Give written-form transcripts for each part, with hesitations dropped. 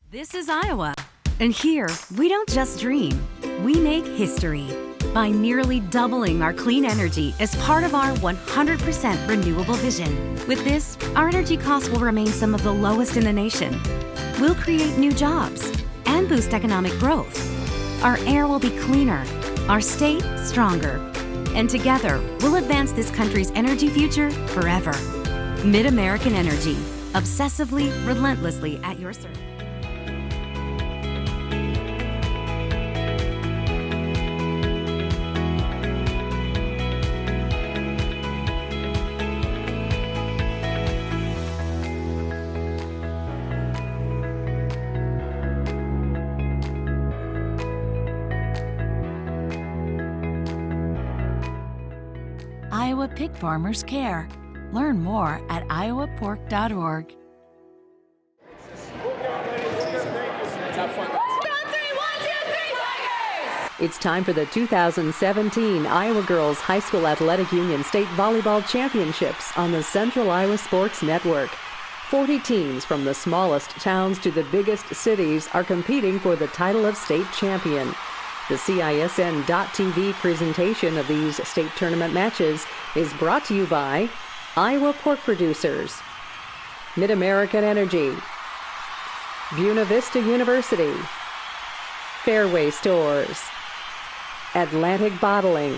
This is Iowa, and here we don't just dream, we make history by nearly doubling our clean energy as part of our 100% renewable vision. With this, our energy costs will remain some of the lowest in the nation. We'll create new jobs and boost economic growth. Our air will be cleaner, our state stronger, and together we'll advance this country's energy future forever. Mid-American Energy, obsessively, relentlessly at your service. Iowa pig farmers care. Learn more at iowapork.org. It's time for the 2017 Iowa Girls High School Athletic Union State Volleyball Championships on the Central Iowa Sports Network. 40 teams from the smallest towns to the biggest cities are competing for the title of state champion. The CISN.TV presentation of these state tournament matches is brought to you by Iowa Pork Producers, Mid-American Energy, Buena Vista University, Fairway Stores, Atlantic Bottling.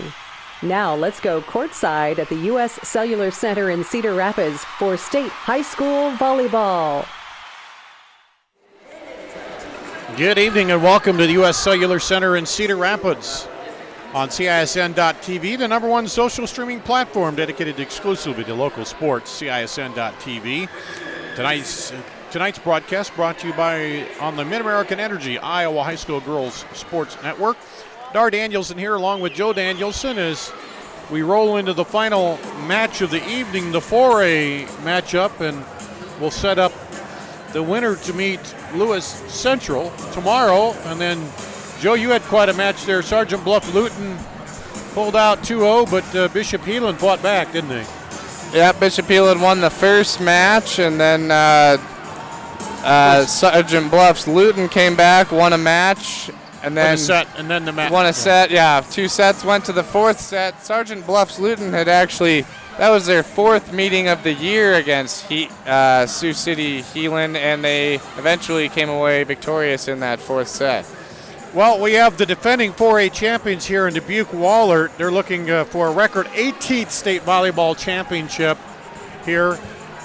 Now let's go courtside at the U.S. Cellular Center in Cedar Rapids for state high school volleyball. Good evening and welcome to the U.S. Cellular Center in Cedar Rapids on CISN.TV, the number one social streaming platform dedicated exclusively to local sports, CISN.TV. Tonight's broadcast brought to you by on the Mid-American Energy Iowa High School Girls Sports Network. Dar Danielson here along with Joe Danielson as we roll into the final match of the evening, the 4A matchup, and we'll set up the winner to meet Lewis Central tomorrow. And then, Joe, you had quite a match there. Sergeant Bluff Luton pulled out 2-0, but Bishop Heelan fought back, didn't they? Yeah, Bishop Heelan won the first match, and then Sergeant Bluff's Luton came back, won a match, and then won a set. Yeah, 2 sets, went to the 4th set. Sergeant Bluff's Luton had actually, that was their 4th meeting of the year against Sioux City Heelan, and they eventually came away victorious in that 4th set. Well, we have the defending 4A champions here in Dubuque, Walhert. They're looking for a record 18th state volleyball championship here.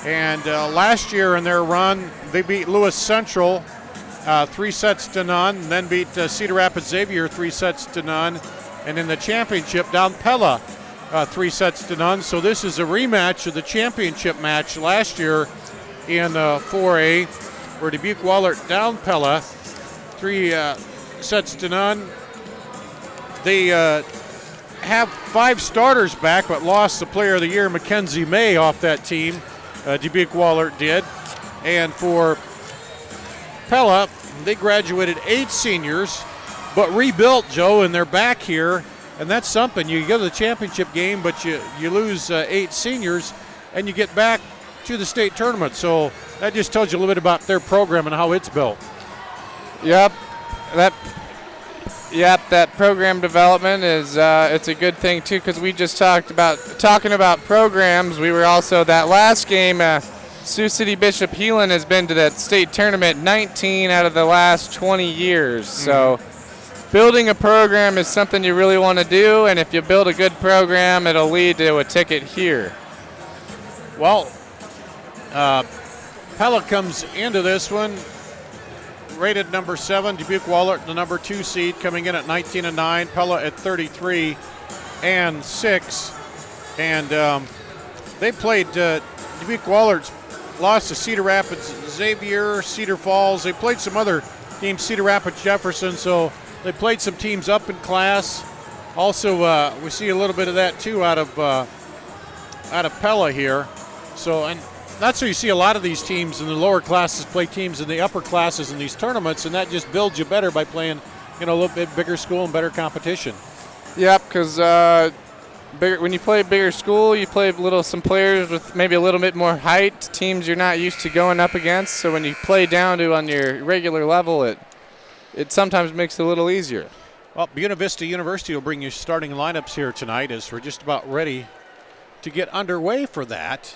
And last year in their run, they beat Lewis Central 3-0, and then beat Cedar Rapids Xavier 3-0, and in the championship down Pella 3-0. So this is a rematch of the championship match last year in 4A, where Dubuque Walhert down Pella 3-0. They have 5 starters back, but lost the player of the year, Mackenzie May, off that team. Dubuque Walhert did. And for Pella, they graduated 8 seniors, but rebuilt, Joe, and they're back here. And that's something. You go to the championship game, but you lose 8 seniors, and you get back to the state tournament. So that just tells you a little bit about their program and how it's built. Yep, that program development is it's a good thing too, because we just talking about programs. We were also that last game. Sioux City Bishop Heelan has been to that state tournament 19 out of the last 20 years. So building a program is something you really want to do, and if you build a good program, it'll lead to a ticket here. Well, Pella comes into this one rated number 7, Dubuque Walhert, the number 2 seed, coming in at 19-9, Pella at 33-6, and they played Dubuque Walhert's lost to Cedar Rapids Xavier, Cedar Falls. They played some other teams, Cedar Rapids Jefferson, so they played some teams up in class. Also, we see a little bit of that too out of Pella here. So, and that's where you see a lot of these teams in the lower classes play teams in the upper classes in these tournaments, and that just builds you better by playing, a little bit bigger school and better competition. Yep, because when you play a bigger school, you play some players with maybe a little bit more height, teams you're not used to going up against. So when you play down to on your regular level, it sometimes makes it a little easier. Well, Buena Vista University will bring you starting lineups here tonight as we're just about ready to get underway for that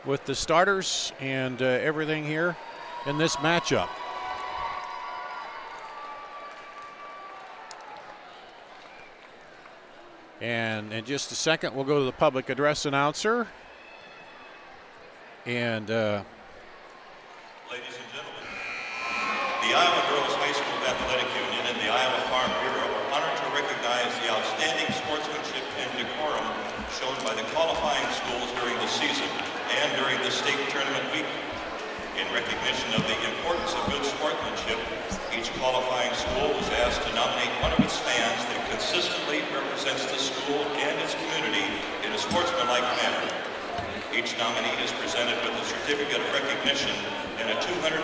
with the starters and everything here in this matchup. And in just a second, we'll go to the public address announcer. And ladies and gentlemen, the Iowa Girls High School Athletic Union and the Iowa Farm Bureau are honored to recognize the outstanding sportsmanship and decorum shown by the qualifying schools during the season and during the state tournament week. In recognition of the importance of good sportsmanship, each qualifying school was asked to nominate one of its fans that consistently represents the school and its community in a sportsmanlike manner. Each nominee is presented with a certificate of recognition and a $250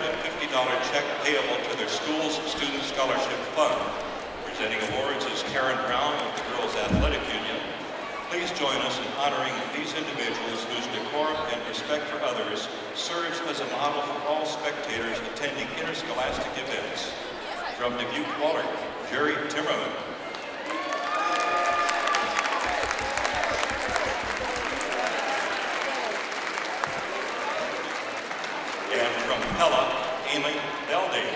check payable to their school's Student Scholarship Fund. Presenting awards is Karen Brown of the Girls Athletic Union. Please join us in honoring these individuals whose decorum and respect for others serves as a model for all spectators attending interscholastic events. From Dubuque, Walhert, Jerry Timmerman. And from Pella, Amy Belding.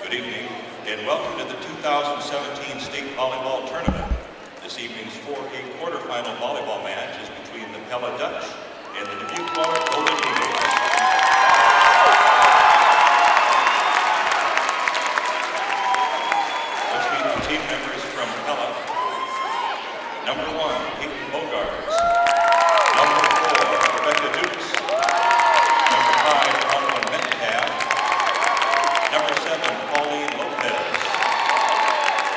Good evening, and welcome to the 2017 State Volleyball Tournament. This evening's 4A quarterfinal volleyball match is between the Pella Dutch and the Dubuque Walhert Golden Eagles. Let's meet the team members from Pella. Number 1, Peyton Bogarts. Number 4, Rebecca Dukes. Number 5, Alma Metcalf. Number 7, Pauline Lopez.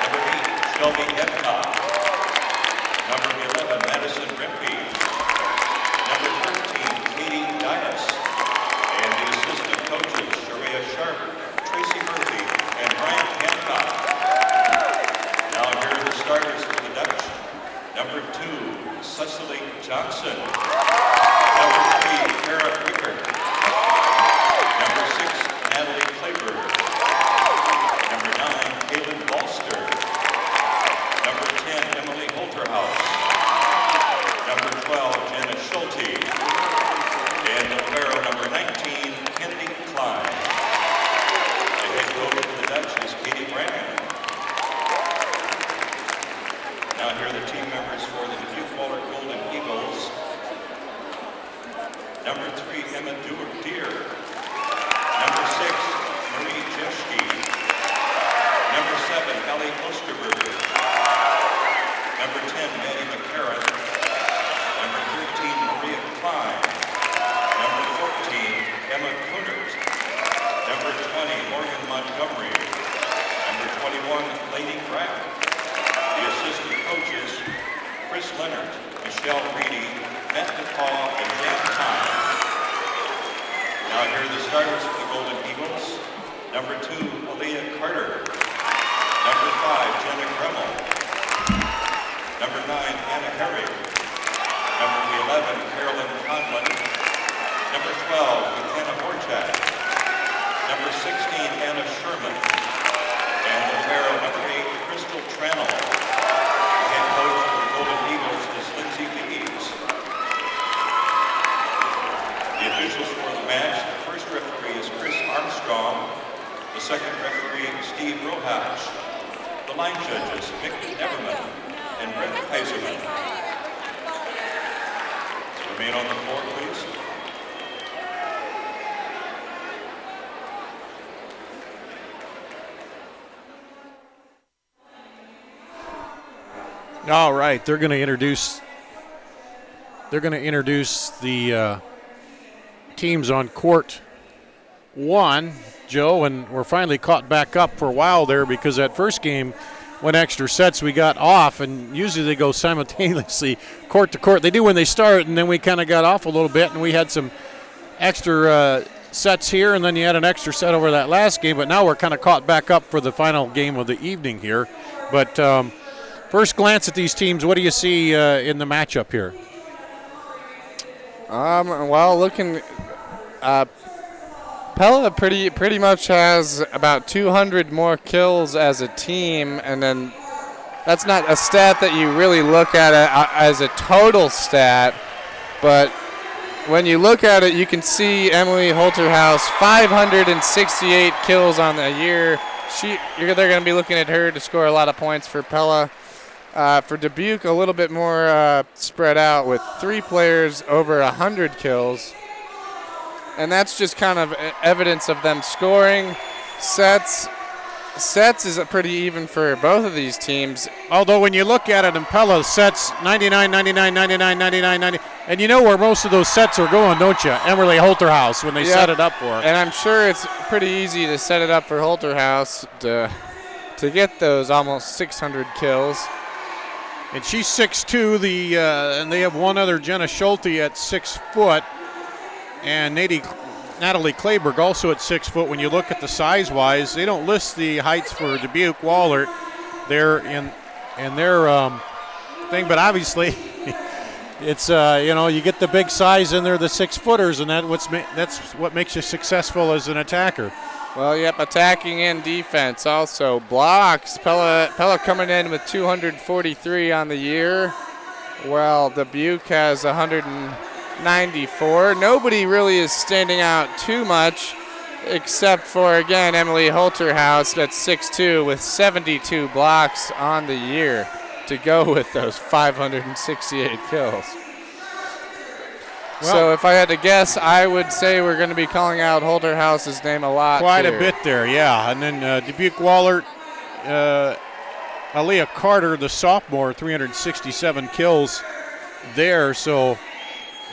Number 8, Shelby Hancock. Number 11, Madison Rempe. Number 13, Katie Dias. And the assistant coaches, Sharia Sharp, Tracy Murphy, and Brian Hancock. Now here are the starters for the Dutch. Number 2, Cecily Johnson. Number 3, Kara Rickert. Number 6, Natalie Clayburg. Number 9, Kaylin Balster. Number 10, Emily Holterhouse. Number 12, Jenna Schulte. And libero number 19, Kennedy Klein. The head coach of the Dutch is Katie Brannon. Now here are the team members for the Dubuque Walhert Golden Eagles. Number 3, Emma Deer. Number 6, Marie Jeschke. Number 7, Ellie Osterberger. Number 10, Maddie McCarran. Number 13, Maria Klein. Number 14, Emma Kunert. Number 20, Morgan Montgomery. Number 21, Lady Graff. The assistant coaches, Chris Leonard, Michelle Reedy, Matt DePaul, and Jan Time. Now here are the starters for the Golden Eagles. Number 2, Aaliyah Carter. Number 5, Jenna Gremmel. Number 9, Anna Herring. Number 11, Carolyn Conlon. Number 12, McKenna Horchak. Number 16, Anna Sherman. And libero number 8, Crystal Tranel. The head coach of the Golden Eagles is Lindsay Lees. The officials for the match, the first referee is Chris Armstrong. The second referee, Steve Rohash. The line judges, Mick Neverman and Brett Heiserman. Remain on the floor, please. all right, they're going to introduce the teams on court 1, Joe, and we're finally caught back up for a while there because that first game went extra sets. We got off, and usually they go simultaneously court to court. They do when they start, and then we kind of got off a little bit, and we had some extra sets here, and then you had an extra set over that last game, but now we're kind of caught back up for the final game of the evening here. But first glance at these teams, what do you see in the matchup here? Well, looking, Pella pretty much has about 200 more kills as a team, and then that's not a stat that you really look at as a total stat, but when you look at it, you can see Emily Holterhouse, 568 kills on the year. They're going to be looking at her to score a lot of points for Pella. For Dubuque, a little bit more spread out with 3 players over 100 kills. And that's just kind of evidence of them scoring. Sets is pretty even for both of these teams. Although when you look at it in Pella, sets 99, 99, 99, 99, 90. And you know where most of those sets are going, don't you? Emily Holterhouse when they set it up for her. And I'm sure it's pretty easy to set it up for Holterhouse to get those almost 600 kills. And she's 6'2", and they have one other, Jenna Schulte, at 6 foot. And Natalie Kleberg also at 6 foot. When you look at the size-wise, they don't list the heights for Dubuque Walhert there in their thing, but obviously it's you get the big size in there, the 6-footers, and that's what makes you successful as an attacker. Well, yep, attacking and defense also. Blocks, Pella coming in with 243 on the year. Well, Dubuque has 194. Nobody really is standing out too much except for, again, Emily Holterhouse at 6'2" with 72 blocks on the year to go with those 568 kills. Well, so if I had to guess, I would say we're going to be calling out Holterhouse's name a lot. Quite here. a bit there, yeah. And then Dubuque Walhert, Aaliyah Carter, the sophomore, 367 kills there. So,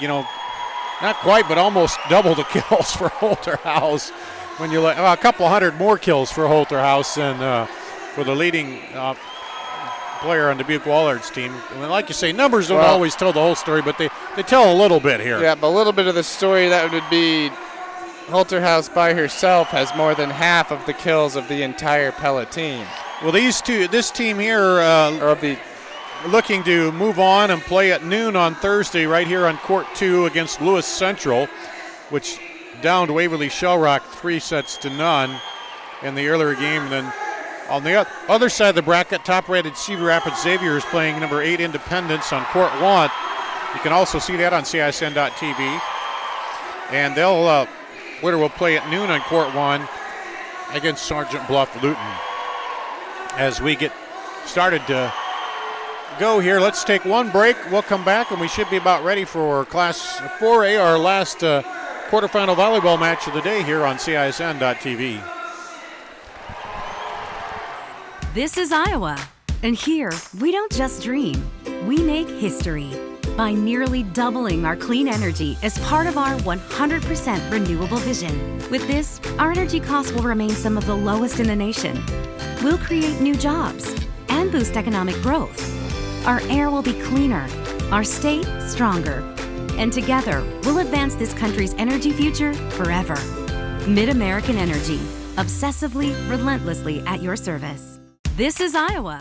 not quite, but almost double the kills for Holterhouse. When you a couple hundred more kills for Holterhouse than for the leading player on Dubuque Walhart's team. I mean, like you say, numbers don't always tell the whole story, but they tell a little bit here. Yeah, but a little bit of the story that would be Holterhouse by herself has more than half of the kills of the entire Pella team. Well, this team here looking to move on and play at noon on Thursday right here on Court 2 against Lewis Central, which downed Waverly Shellrock 3-0 in the earlier game. And then on the other side of the bracket, top-rated Cedar Rapids Xavier is playing number 8 Independence on Court 1. You can also see that on CISN.TV. And winner will play at noon on Court 1 against Sergeant Bluff Luton. As we get started to go here, let's take one break. We'll come back, and we should be about ready for Class 4A, our last quarterfinal volleyball match of the day here on CISN.TV. This is Iowa, and here we don't just dream, we make history by nearly doubling our clean energy as part of our 100% renewable vision. With this, our energy costs will remain some of the lowest in the nation. We'll create new jobs and boost economic growth. Our air will be cleaner, our state stronger, and together we'll advance this country's energy future forever. Mid-American Energy, obsessively, relentlessly at your service. This is Iowa.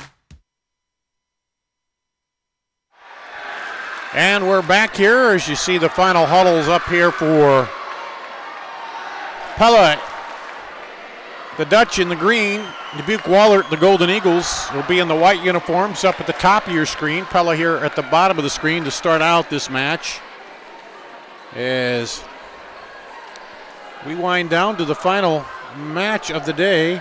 And we're back here as you see the final huddles up here for Pella. The Dutch in the green, Dubuque Walhert, the Golden Eagles, will be in the white uniforms up at the top of your screen. Pella here at the bottom of the screen to start out this match. As we wind down to the final match of the day.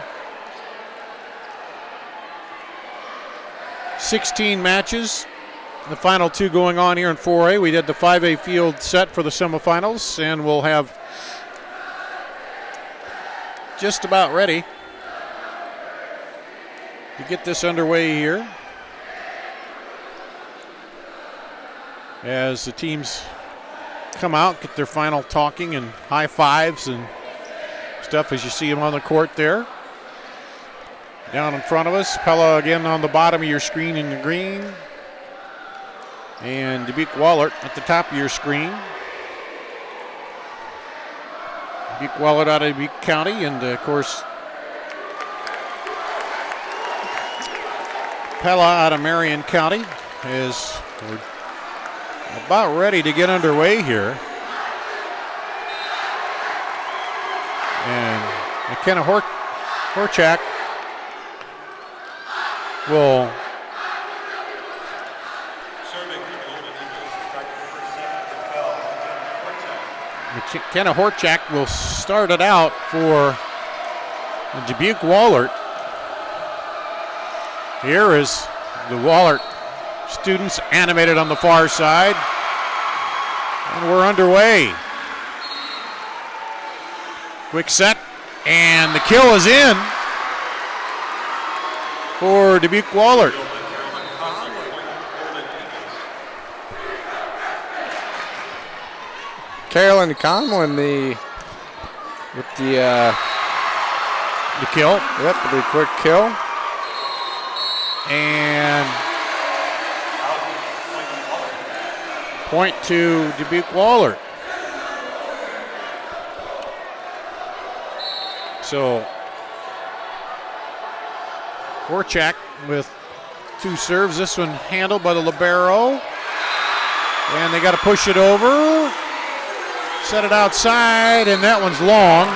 16 matches. The final 2 going on here in 4A. We did the 5A field set for the semifinals, and we'll have just about ready to get this underway here as the teams come out, get their final talking and high fives and stuff as you see them on the court there. Down in front of us, Pella again on the bottom of your screen in the green. And Dubuque Walhert at the top of your screen. Dubuque Walhert out of Dubuque County, and of course Pella out of Marion County is we're about ready to get underway here. And McKenna Horchak will McKenna Horchak will start it out for Dubuque Walhert. Here is the Walhert students animated on the far side. And we're underway. Quick set, and the kill is in for Dubuque Walhert. Carolyn Conlon with the kill. Yep, the quick kill. And point to Dubuque Walhert. So Horchak with 2 serves. This one handled by the libero. And they got to push it over. Set it outside, and that one's long.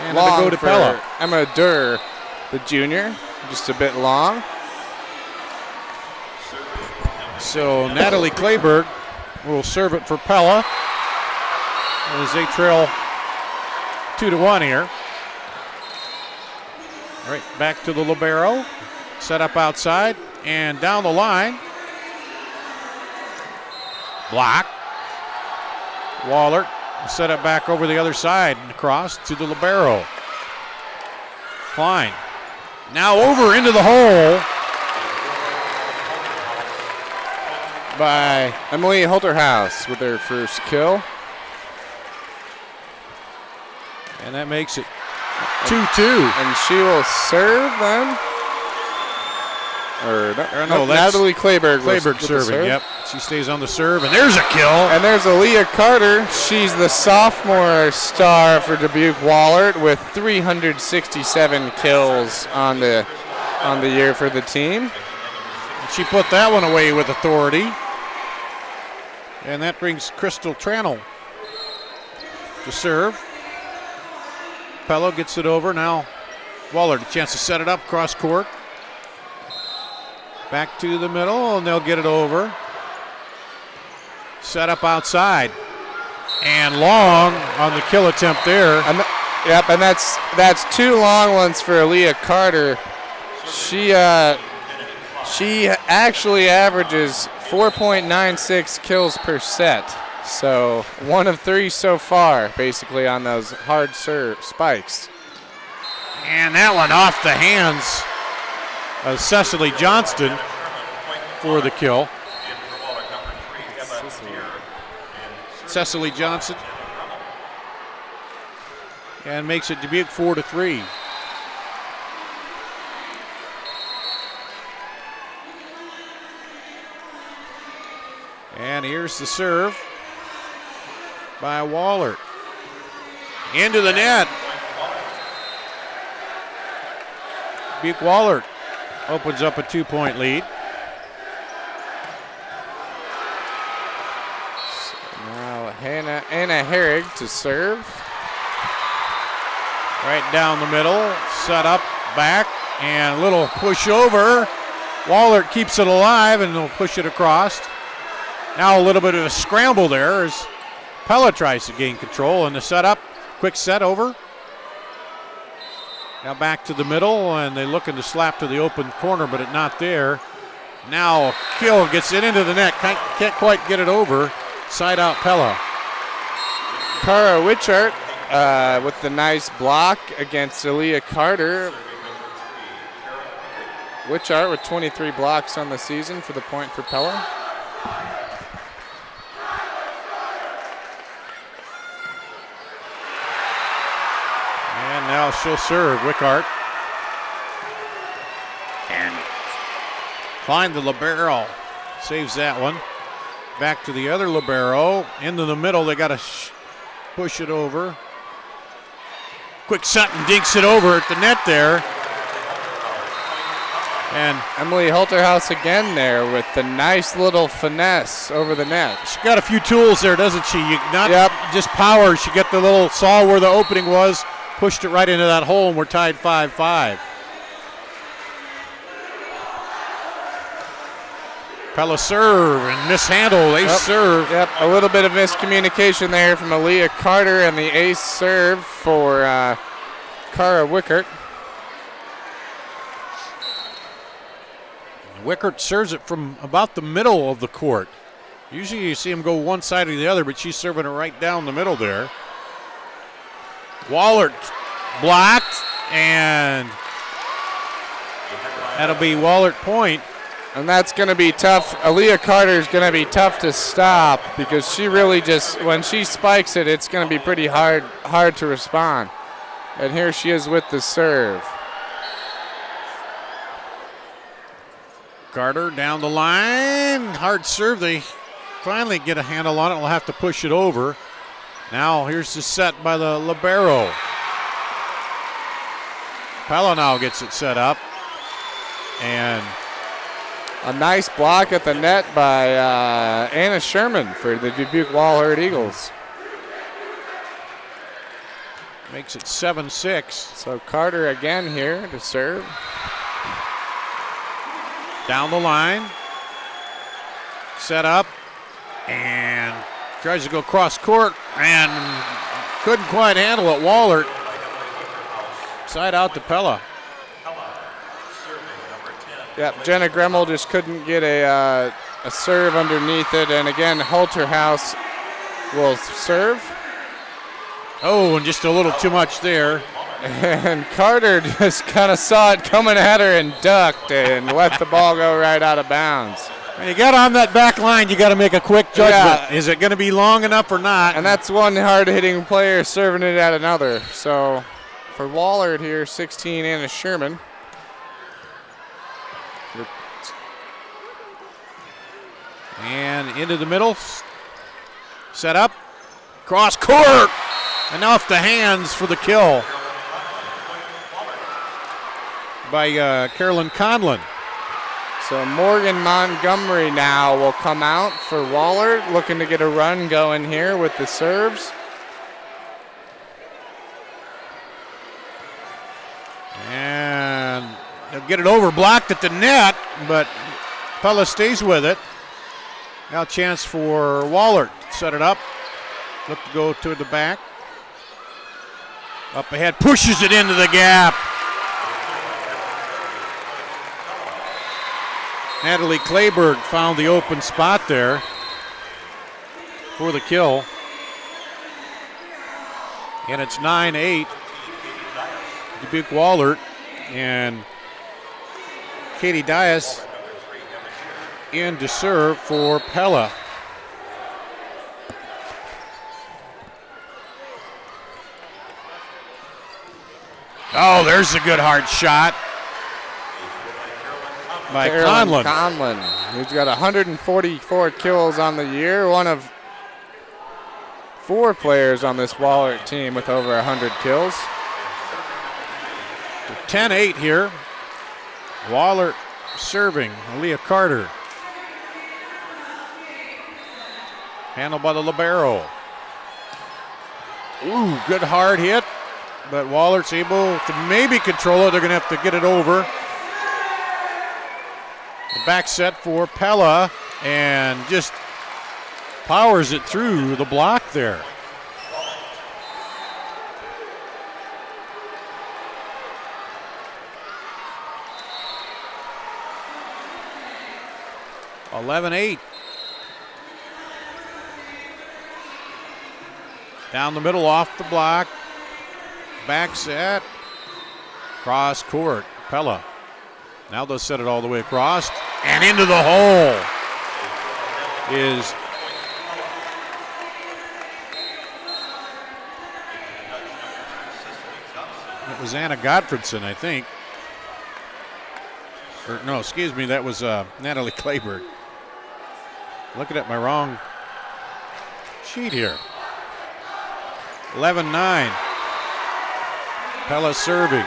And Long it'll go to for Pella. Emma Durr, the junior, just a bit long. So Natalie Clayberg will serve it for Pella as they trail 2-1 here. All right, back to the libero. Set up outside and down the line. Block. Walhert set it back over the other side and across to the libero. Klein. Now over into the hole by Emily Holterhouse with her first kill. And that makes it 2-2. And she will serve then. No, Natalie Clayberg Clayberg serving, yep. She stays on the serve, and there's a kill. And there's Aaliyah Carter. She's the sophomore star for Dubuque Walhert with 367 kills on the year for the team. She put that one away with authority. And that brings Crystal Tranel to serve. Pella gets it over. Now Walhert a chance to set it up cross court. Back to the middle, and they'll get it over. Set up outside. And long on the kill attempt there. And that's 2 long ones for Aaliyah Carter. She actually averages 4.96 kills per set. So 1 of 3 so far, basically, on those hard serve spikes. And that one off the hands of Cecily Johnston for the kill. Cecily Johnson. And makes it Dubuque 4-3. And here's the serve by Walhert. Into the net. Dubuque Walhert opens up a 2-point lead. So now Anna Herrig to serve. Right down the middle, set up, back, and a little push over. Walhert keeps it alive, and they'll push it across. Now a little bit of a scramble there as Pella tries to gain control, and the setup, quick set over. Now back to the middle, and they're looking to slap to the open corner, but it's not there. Now a kill gets it into the net, can't quite get it over. Side out Pella. Cara Witchart with the nice block against Aaliyah Carter. Witchart with 23 blocks on the season for the point for Pella. And now she'll serve Wickhart. And find the libero. Saves that one. Back to the other libero. Into the middle. They got a push it over. Quick Sutton dinks it over at the net there. And Emily Holterhouse again there with the nice little finesse over the net. she got a few tools there, doesn't she? Not just power. She got the little, saw where the opening was, pushed it right into that hole, and we're tied 5-5. Pella serve and mishandle. Ace serve. Yep, a little bit of miscommunication there from Aaliyah Carter and the ace serve for Cara Wickert. Wickert serves it from about the middle of the court. Usually you see him go one side or the other, but she's serving it right down the middle there. Walhert blocked, and that'll be Walhert point. And that's going to be tough. Aaliyah Carter is going to be tough to stop because she really just, when she spikes it, it's going to be pretty hard to respond. And here she is with the serve. Carter down the line. Hard serve. They finally get a handle on it. We'll have to push it over. Now here's the set by the libero. Pella now gets it set up. And a nice block at the net by Anna Sherman for the Dubuque Walhert Eagles. Makes it 7-6. So Carter again here to serve. Down the line. Set up. And tries to go cross court and couldn't quite handle it. Walhert. Side out to Pella. Yep, Jenna Gremmel just couldn't get a serve underneath it. And again, Holterhouse will serve. Oh, and just a little too much there. And Carter just kind of saw it coming at her and ducked and let the ball go right out of bounds. When you got on that back line, you got to make a quick judgment. Yeah. Is it going to be long enough or not? And that's one hard-hitting player serving it at another. So for Walhert here, 16, Anna Sherman. And into the middle. Set up. Cross court. And off the hands for the kill by Carolyn Conlon. So Morgan Montgomery now will come out for Walhert, looking to get a run going here with the serves. And they'll get it over, blocked at the net, but Pella stays with it. Now a chance for Walhert to set it up. Look to go to the back. Up ahead, pushes it into the gap. Natalie Clayberg found the open spot there for the kill. And it's 9-8. Dubuque Walhert and Katie Dias in to serve for Pella. Oh, there's a good hard shot by Conlon. Conlon, who's got 144 kills on the year, one of 4 players on this Walhert team with over 100 kills. 10-8 here. Walhert serving. Aaliyah Carter. Handled by the libero. Ooh, good hard hit. But Wallert's able to maybe control it. They're going to have to get it over. The back set for Pella and just powers it through the block there. (11-8). Down the middle off the block. Back set. Cross court. Pella. Now they'll set it all the way across. And into the hole is it was Anna Godfredson, I think. Or no, excuse me, that was Natalie Clayberg. Looking at my wrong sheet here. 11-9. Pella serving.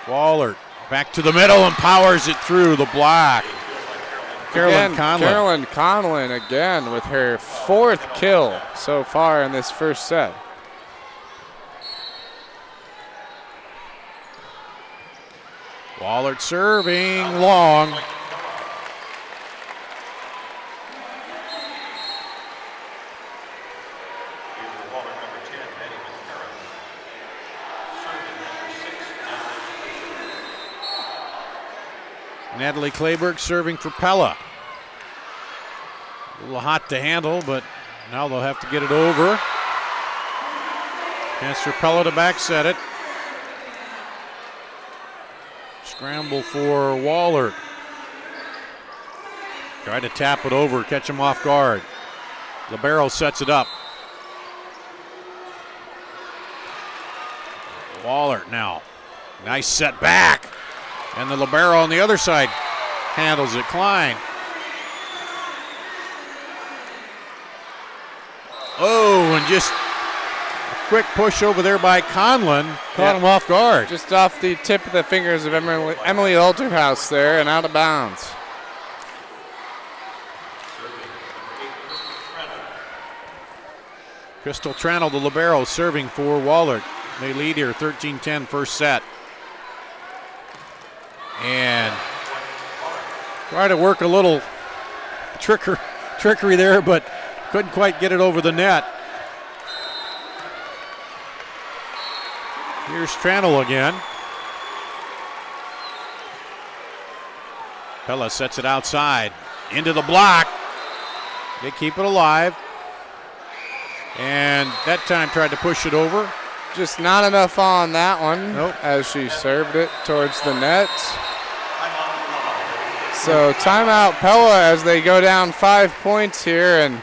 Walhert back to the middle and powers it through the block. Carolyn Conlon. Carolyn Conlon again with her 4th kill so far in this first set. Walhert serving long. Natalie Clayberg serving for Pella. A little hot to handle, but now they'll have to get it over. Chance for Pella to back set it. Scramble for Walhert. Try to tap it over, catch him off guard. Libero sets it up. Walhert now. Nice set back. And the libero on the other side handles it. Klein. Oh, and just a quick push over there by Conlon. Caught him off guard. Just off the tip of the fingers of Emily Alterhaus there and out of bounds. Crystal Tranel, the libero, serving for Walhert. They lead here 13-10 first set. And try to work a little trickery there, but couldn't quite get it over the net. Here's Tranel again. Pella sets it outside. Into the block. They keep it alive. And that time tried to push it over. Just not enough on that one. Nope. As she served it towards the net. So timeout Pella as they go down 5 points here. And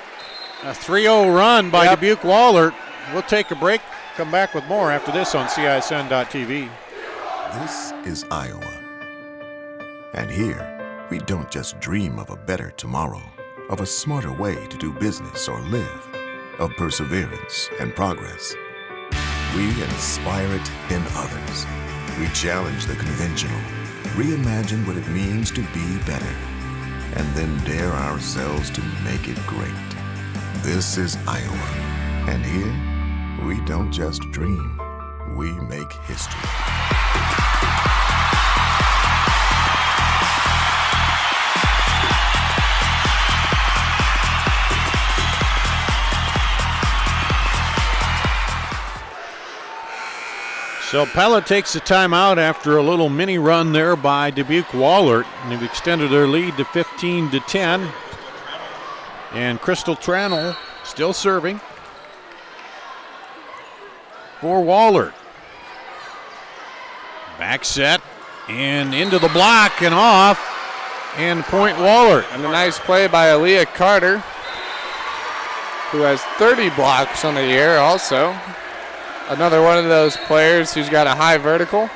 a 3-0 run by Dubuque Walhert. We'll take a break. Come back with more after this on CISN.TV. This is Iowa. And here, we don't just dream of a better tomorrow, of a smarter way to do business or live, of perseverance and progress. We inspire it in others. We challenge the conventional, reimagine what it means to be better, and then dare ourselves to make it great. This is Iowa. And here, we don't just dream, we make history. So Pella takes the timeout after a little mini run there by Dubuque Walhert, and they've extended their lead to 15-10. And Crystal Tranel still serving for Walhert. Back set and into the block and off, and point Walhert. And a nice play by Aaliyah Carter, who has 30 blocks on the year also. Another one of those players who's got a high vertical.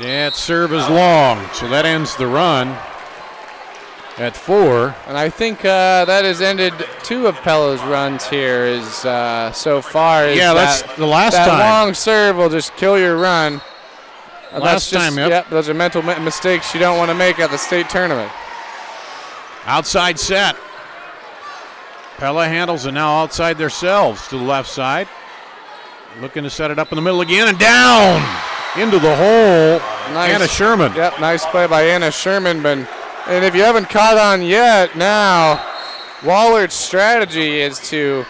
That serve is long, so that ends the run at 4. And I think that has ended 2 of Pella's runs here so far. Yeah, that's the last that time. That long serve will just kill your run. Last time, yep. Those are mental mistakes you don't want to make at the state tournament. Outside set. Pella handles it now outside themselves to the left side. Looking to set it up in the middle again and down into the hole. Nice. Anna Sherman. Yep, nice play by Anna Sherman. And if you haven't caught on yet, now Walhart's strategy is to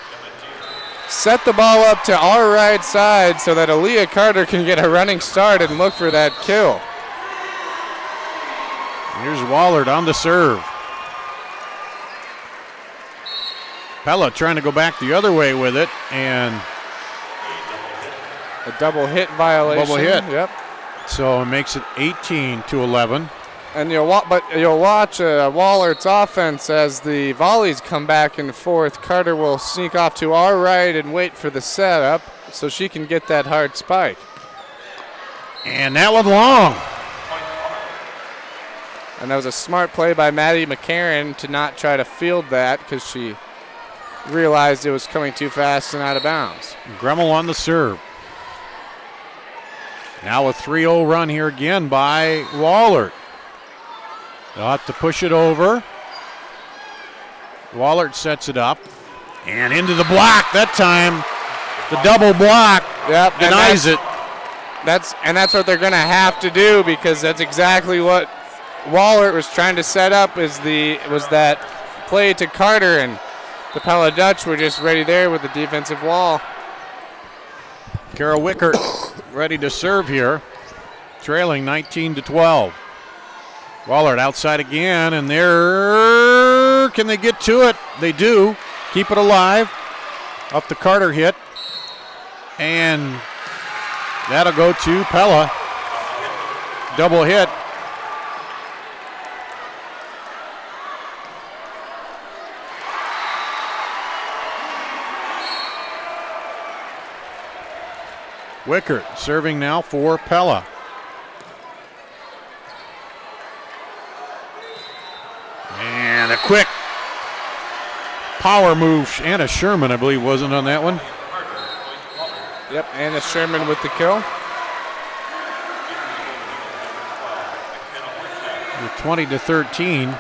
set the ball up to our right side so that Aaliyah Carter can get a running start and look for that kill. Here's Walhert on the serve. Pella trying to go back the other way with it, and a double hit violation. Double hit. Yep. So it makes it 18-11. And you'll watch Walhart's offense as the volleys come back and forth. Carter will sneak off to our right and wait for the setup so she can get that hard spike. And that one long. And that was a smart play by Maddie McCarron to not try to field that because she realized it was coming too fast and out of bounds. Gremmel on the serve. Now a 3-0 run here again by Walhert. They'll have to push it over. Walhert sets it up. And into the block that time. The double block denies it. That's what they're going to have to do, because that's exactly what Walhert was trying to set up, was that play to Carter, and the Pella Dutch were just ready there with the defensive wall. Kara Wickert ready to serve here, trailing 19-12. Walhert outside again, and there, can they get to it? They do. Keep it alive. Up the Carter hit, and that'll go to Pella. Double hit. Wickert serving now for Pella. And a quick power move. Anna Sherman, I believe, wasn't on that one. Yep, Anna Sherman with the kill. With 20-13.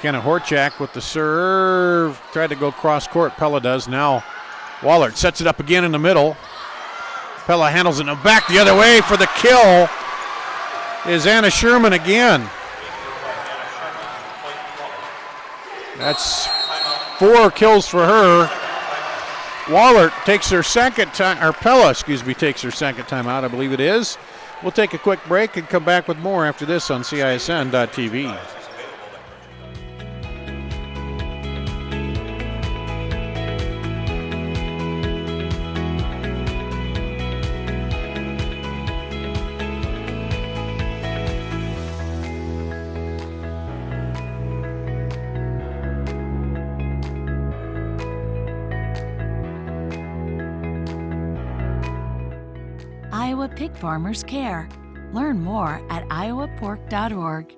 Kenna Horchak with the serve. Tried to go cross court. Pella does. Now Walhert sets it up again in the middle. Pella handles it back the other way for the kill. Is Anna Sherman again. That's 4 kills for her. Walhert takes her second time, or Pella, takes her second time out, I believe it is. We'll take a quick break and come back with more after this on CISN.TV. Iowa Pig Farmers Care. Learn more at iowapork.org.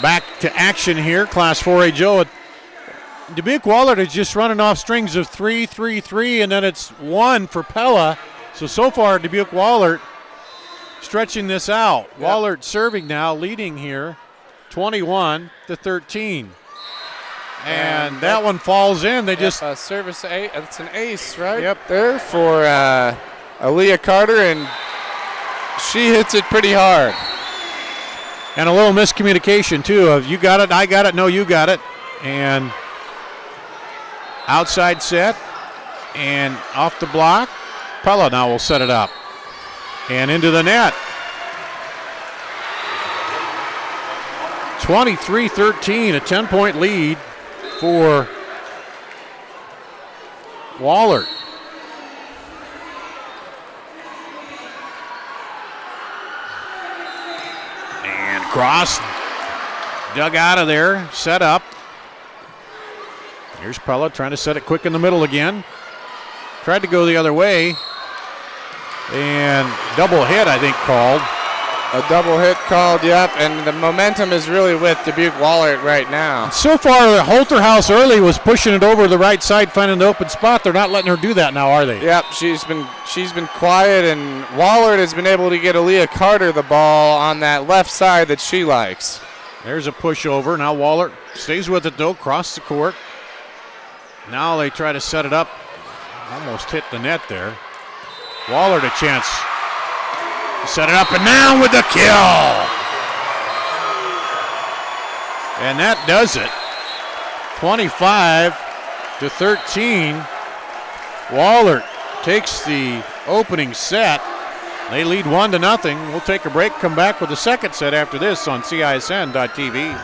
Back to action here, Class 4A Joe. Dubuque Walhert is just running off strings of 3, 3, 3, and then it's 1 for Pella. So far, Dubuque Walhert stretching this out. Yep. Walhert serving now, leading here, 21-13. And that one falls in. They just service it's an ace, right? Yep. There for Aaliyah Carter, and she hits it pretty hard. And a little miscommunication too of you got it, I got it, no, you got it. And outside set and off the block. Pella now will set it up. And into the net. 23-13, a 10-point lead for Walhert. And cross, dug out of there, set up. Here's Pella trying to set it quick in the middle again. Tried to go the other way. And double hit, I think, called. A double hit called, yep, and the momentum is really with Dubuque Walhert right now. So far, Holterhouse early was pushing it over the right side, finding the open spot. They're not letting her do that now, are they? Yep, she's been quiet, and Walhert has been able to get Aaliyah Carter the ball on that left side that she likes. There's a push over. Now Walhert stays with it, though, across the court. Now they try to set it up. Almost hit the net there. Walhert a chance. Set it up and down with the kill. And that does it. 25-13. Walhert takes the opening set. They lead 1-0. We'll take a break, come back with the second set after this on CISN.TV.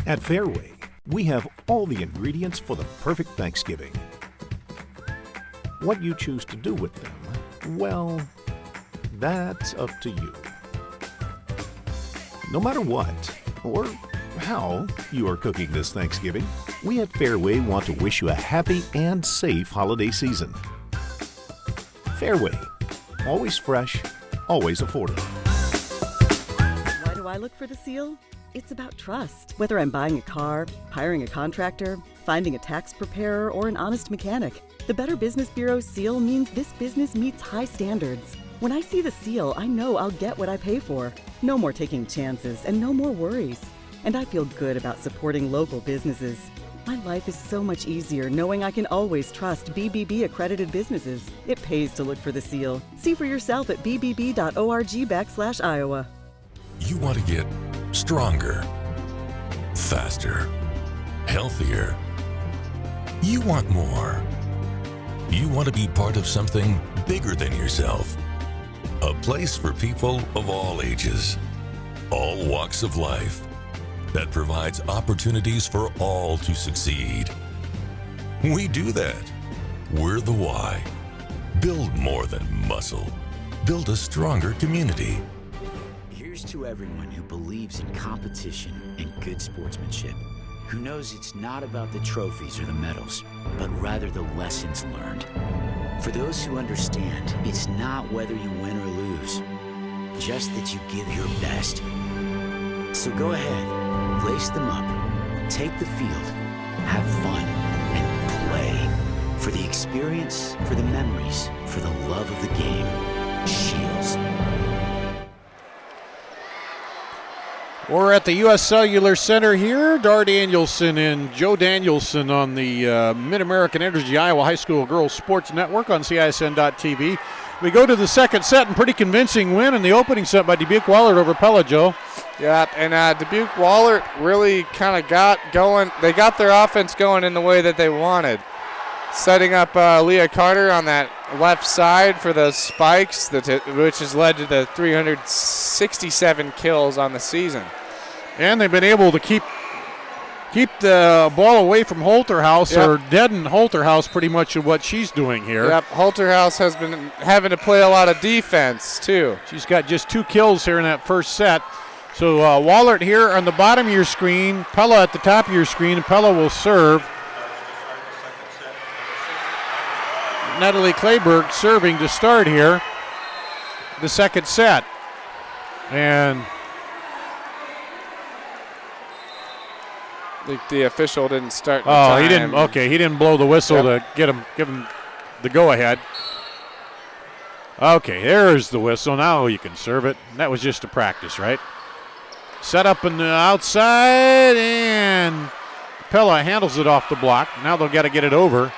At Fairway, we have all the ingredients for the perfect Thanksgiving. What you choose to do with them, well, that's up to you. No matter what or how you are cooking this Thanksgiving, we at Fairway want to wish you a happy and safe holiday season. Fairway, always fresh, always affordable. Why do I look for the seal? It's about trust. Whether I'm buying a car, hiring a contractor, finding a tax preparer, or an honest mechanic, the Better Business Bureau seal means this business meets high standards. When I see the seal, I know I'll get what I pay for. No more taking chances and no more worries. And I feel good about supporting local businesses. My life is so much easier knowing I can always trust BBB accredited businesses. It pays to look for the seal. See for yourself at bbb.org/Iowa. You want to get stronger, faster, healthier. You want more. You want to be part of something bigger than yourself. A place for people of all ages, all walks of life, that provides opportunities for all to succeed. We do that. We're the why. Build more than muscle. Build a stronger community. Here's to everyone who believes in competition and good sportsmanship, who knows it's not about the trophies or the medals, but rather the lessons learned. For those who understand, it's not whether you win or lose, just that you give your best. So go ahead, lace them up, take the field, have fun, and play. For the experience, for the memories, for the love of the game. Shields. We're at the U.S. Cellular Center here. Dar Danielson and Joe Danielson on the Mid-American Energy Iowa High School Girls Sports Network on CISN.TV. We go to the second set, and pretty convincing win in the opening set by Dubuque Walhert over Pella, Joe. Yeah, and Dubuque Walhert really kind of got going. They got their offense going in the way that they wanted. Setting up Leah Carter on that left side for the spikes, which has led to the 367 kills on the season. And they've been able to keep the ball away from Holterhouse, or deaden Holterhouse pretty much of what she's doing here. Yep, Holterhouse has been having to play a lot of defense too. She's got just 2 kills here in that first set. So Walhert here on the bottom of your screen, Pella at the top of your screen, and Pella will serve. Natalie Clayberg serving to start here the second set. And the official didn't start the time. He didn't. Okay, he didn't blow the whistle to give him the go-ahead. Okay, there's the whistle. Now you can serve it. That was just a practice, right? Set up on the outside, and Pella handles it off the block. Now they've got to get it over.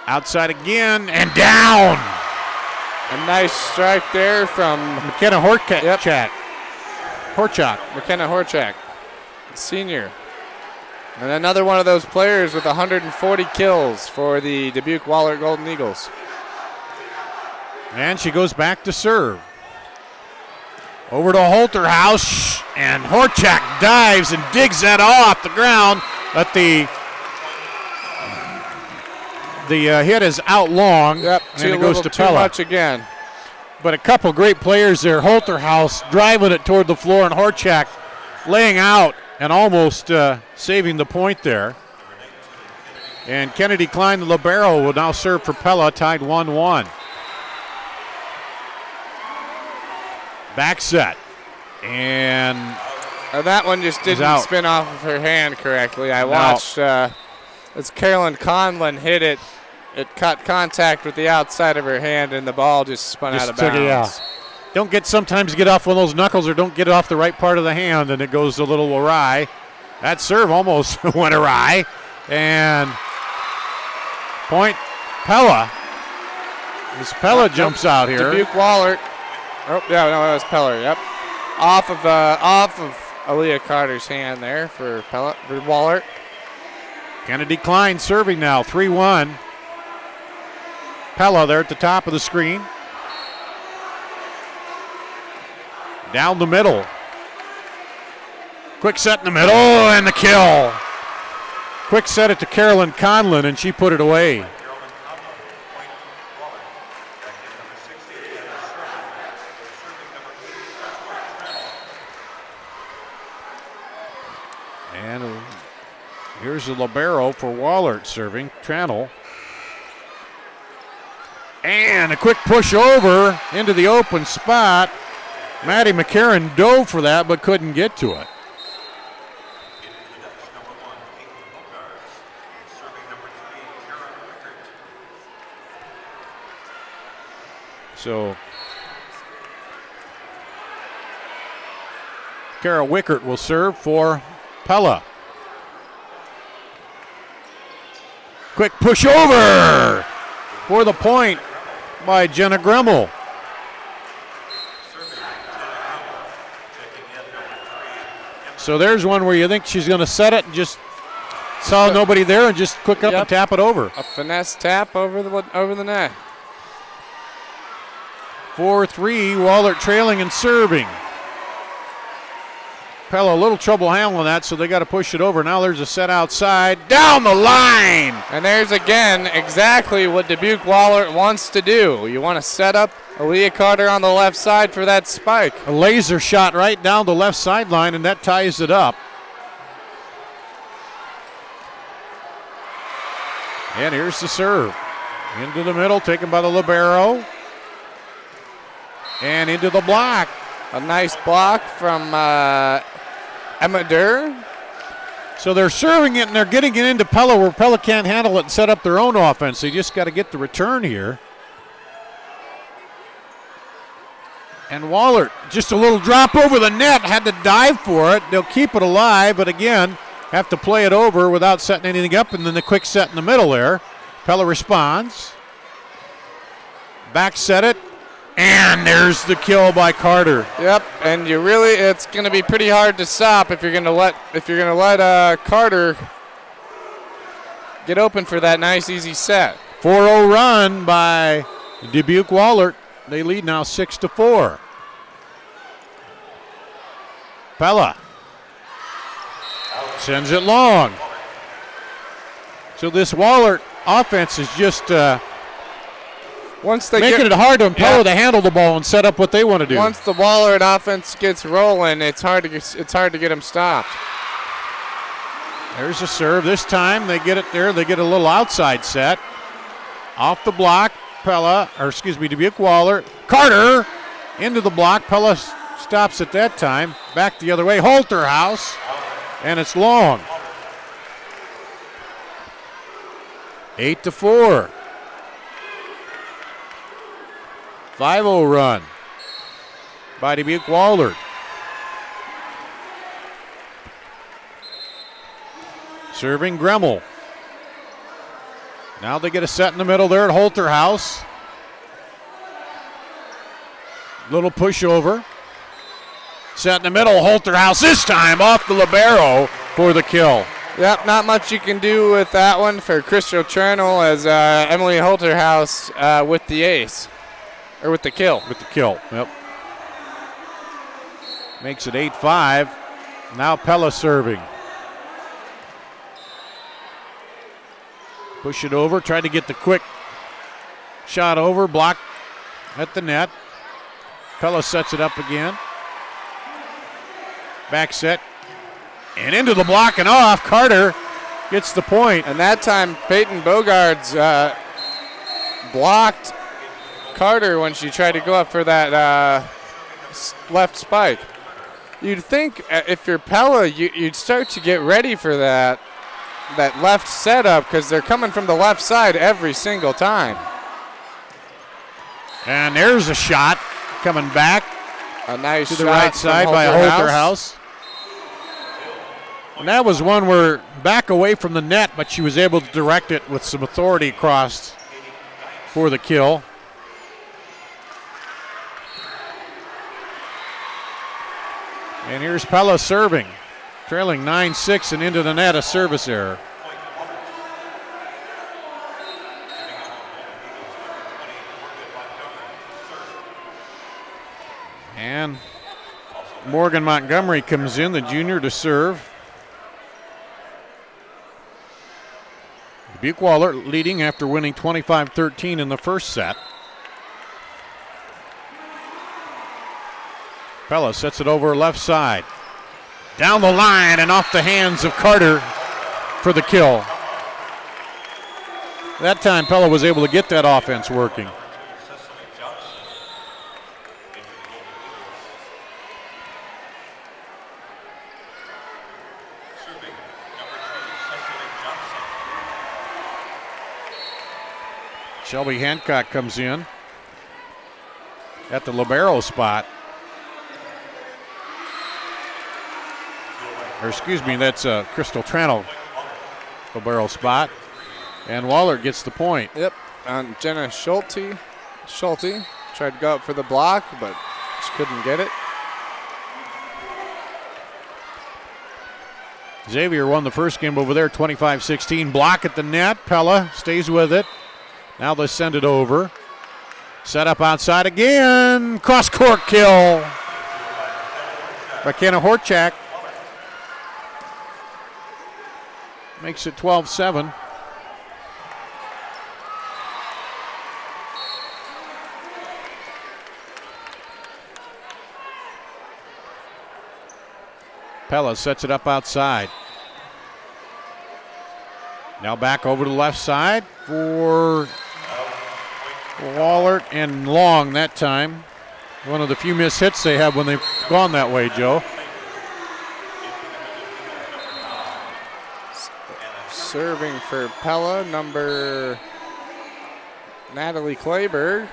Outside again, and down. A nice strike there from McKenna Horchak. McKenna Horchak, senior. And another one of those players with 140 kills for the Dubuque Walhert Golden Eagles. And she goes back to serve. Over to Holterhouse, and Horchak dives and digs that off the ground, but the hit is out long, and it goes to Pella. Too much again. But a couple great players there. Holterhouse driving it toward the floor, and Horchak laying out and almost saving the point there. And Kennedy Klein, the libero, will now serve for Pella, tied 1-1. Back set. And that one just didn't spin off of her hand correctly. I watched as Carolyn Conlon hit it. It caught contact with the outside of her hand, and the ball just spun out of bounds. Don't sometimes get off one of those knuckles, or don't get it off the right part of the hand, and it goes a little awry. That serve almost went awry. And point Pella. As Pella jumps out here. Dubuque Walhert. Oh, yeah, no, that was Pella. Yep. Off of Aaliyah Carter's hand there for Pella, for Walhert. Kennedy Klein serving now, 3-1. Pella there at the top of the screen. Down the middle. Quick set in the middle, and the kill. Quick set it to Carolyn Conlon, and she put it away. And Here's the libero for Walhert serving. Trannell. And a quick push over into the open spot. Maddie McCarron dove for that but couldn't get to it. So Kara Wickert will serve for Pella. Quick push over for the point by Jenna Gremmel. So there's one where you think she's going to set it and just saw nobody there and just quick up and tap it over. A finesse tap over the net. 4-3, Walhert trailing and serving. Pella a little trouble handling that, so they got to push it over. Now there's a set outside, down the line! And there's again exactly what Dubuque Walhert wants to do. You want to set up Aaliyah Carter on the left side for that spike. A laser shot right down the left sideline, and that ties it up. And here's the serve. Into the middle, taken by the libero. And into the block. A nice block from Emma Durr. So they're serving it and they're getting it into Pella where Pella can't handle it and set up their own offense. They just got to get the return here. And Walhert, just a little drop over the net, had to dive for it. They'll keep it alive, but again, have to play it over without setting anything up, and then the quick set in the middle there. Pella responds. Back set it. And there's the kill by Carter. Yep, and it's going to be pretty hard to stop if you're going to let Carter get open for that nice easy set. 4-0 run by Dubuque Walhert. They lead now 6-4. Pella sends it long. So this Walhert offense is just making it hard on Pella to handle the ball and set up what they want to do. Once the Walhert offense gets rolling, it's hard to get them stopped. There's a serve. This time they get it there. They get a little outside set. Off the block, Dubuque Walhert. Carter into the block. Pella stops at that time. Back the other way. Holterhouse. And it's long. 8-4. 5-0 run by Dubuque Walhert. Serving Gremmel. Now they get a set in the middle there at Holterhouse. Little push over. Set in the middle, Holterhouse this time off the libero for the kill. Yep, not much you can do with that one for Crystal Trannell as Emily Holterhouse with the ace. Or with the kill. With the kill, yep. Makes it 8-5. Now Pella serving. Push it over, tried to get the quick shot over, block at the net. Pella sets it up again. Back set. And into the block and off. Carter gets the point. And that time Peyton Bogards blocked Carter when she tried to go up for that left spike. You'd think if you're Pella, you'd start to get ready for that left setup because they're coming from the left side every single time. And there's a shot coming back. A nice to the right side by Holterhouse. And that was one where back away from the net, but she was able to direct it with some authority across for the kill. And here's Pella serving, trailing 9-6 and into the net, a service error. And Morgan Montgomery comes in, the junior, to serve. Dubuque Walhert leading after winning 25-13 in the first set. Pella sets it over left side. Down the line and off the hands of Carter. for the kill. That time Pella was able to get that offense working. Shelby Hancock comes in at the libero spot. Or excuse me, that's Crystal Tranel libero spot. And Walhert gets the point. Yep, and Jenna Schulte tried to go up for the block, but she couldn't get it. Xavier won the first game over there, 25-16. Block at the net. Pella stays with it. Now they send it over. Set up outside again. Cross-court kill by Kenna Horchak. Makes it 12-7. Pella sets it up outside. Now back over to the left side for Walhert and Long that time. One of the few missed hits they have when they've gone that way, Joe. Serving for Pella, number Natalie Clayberg.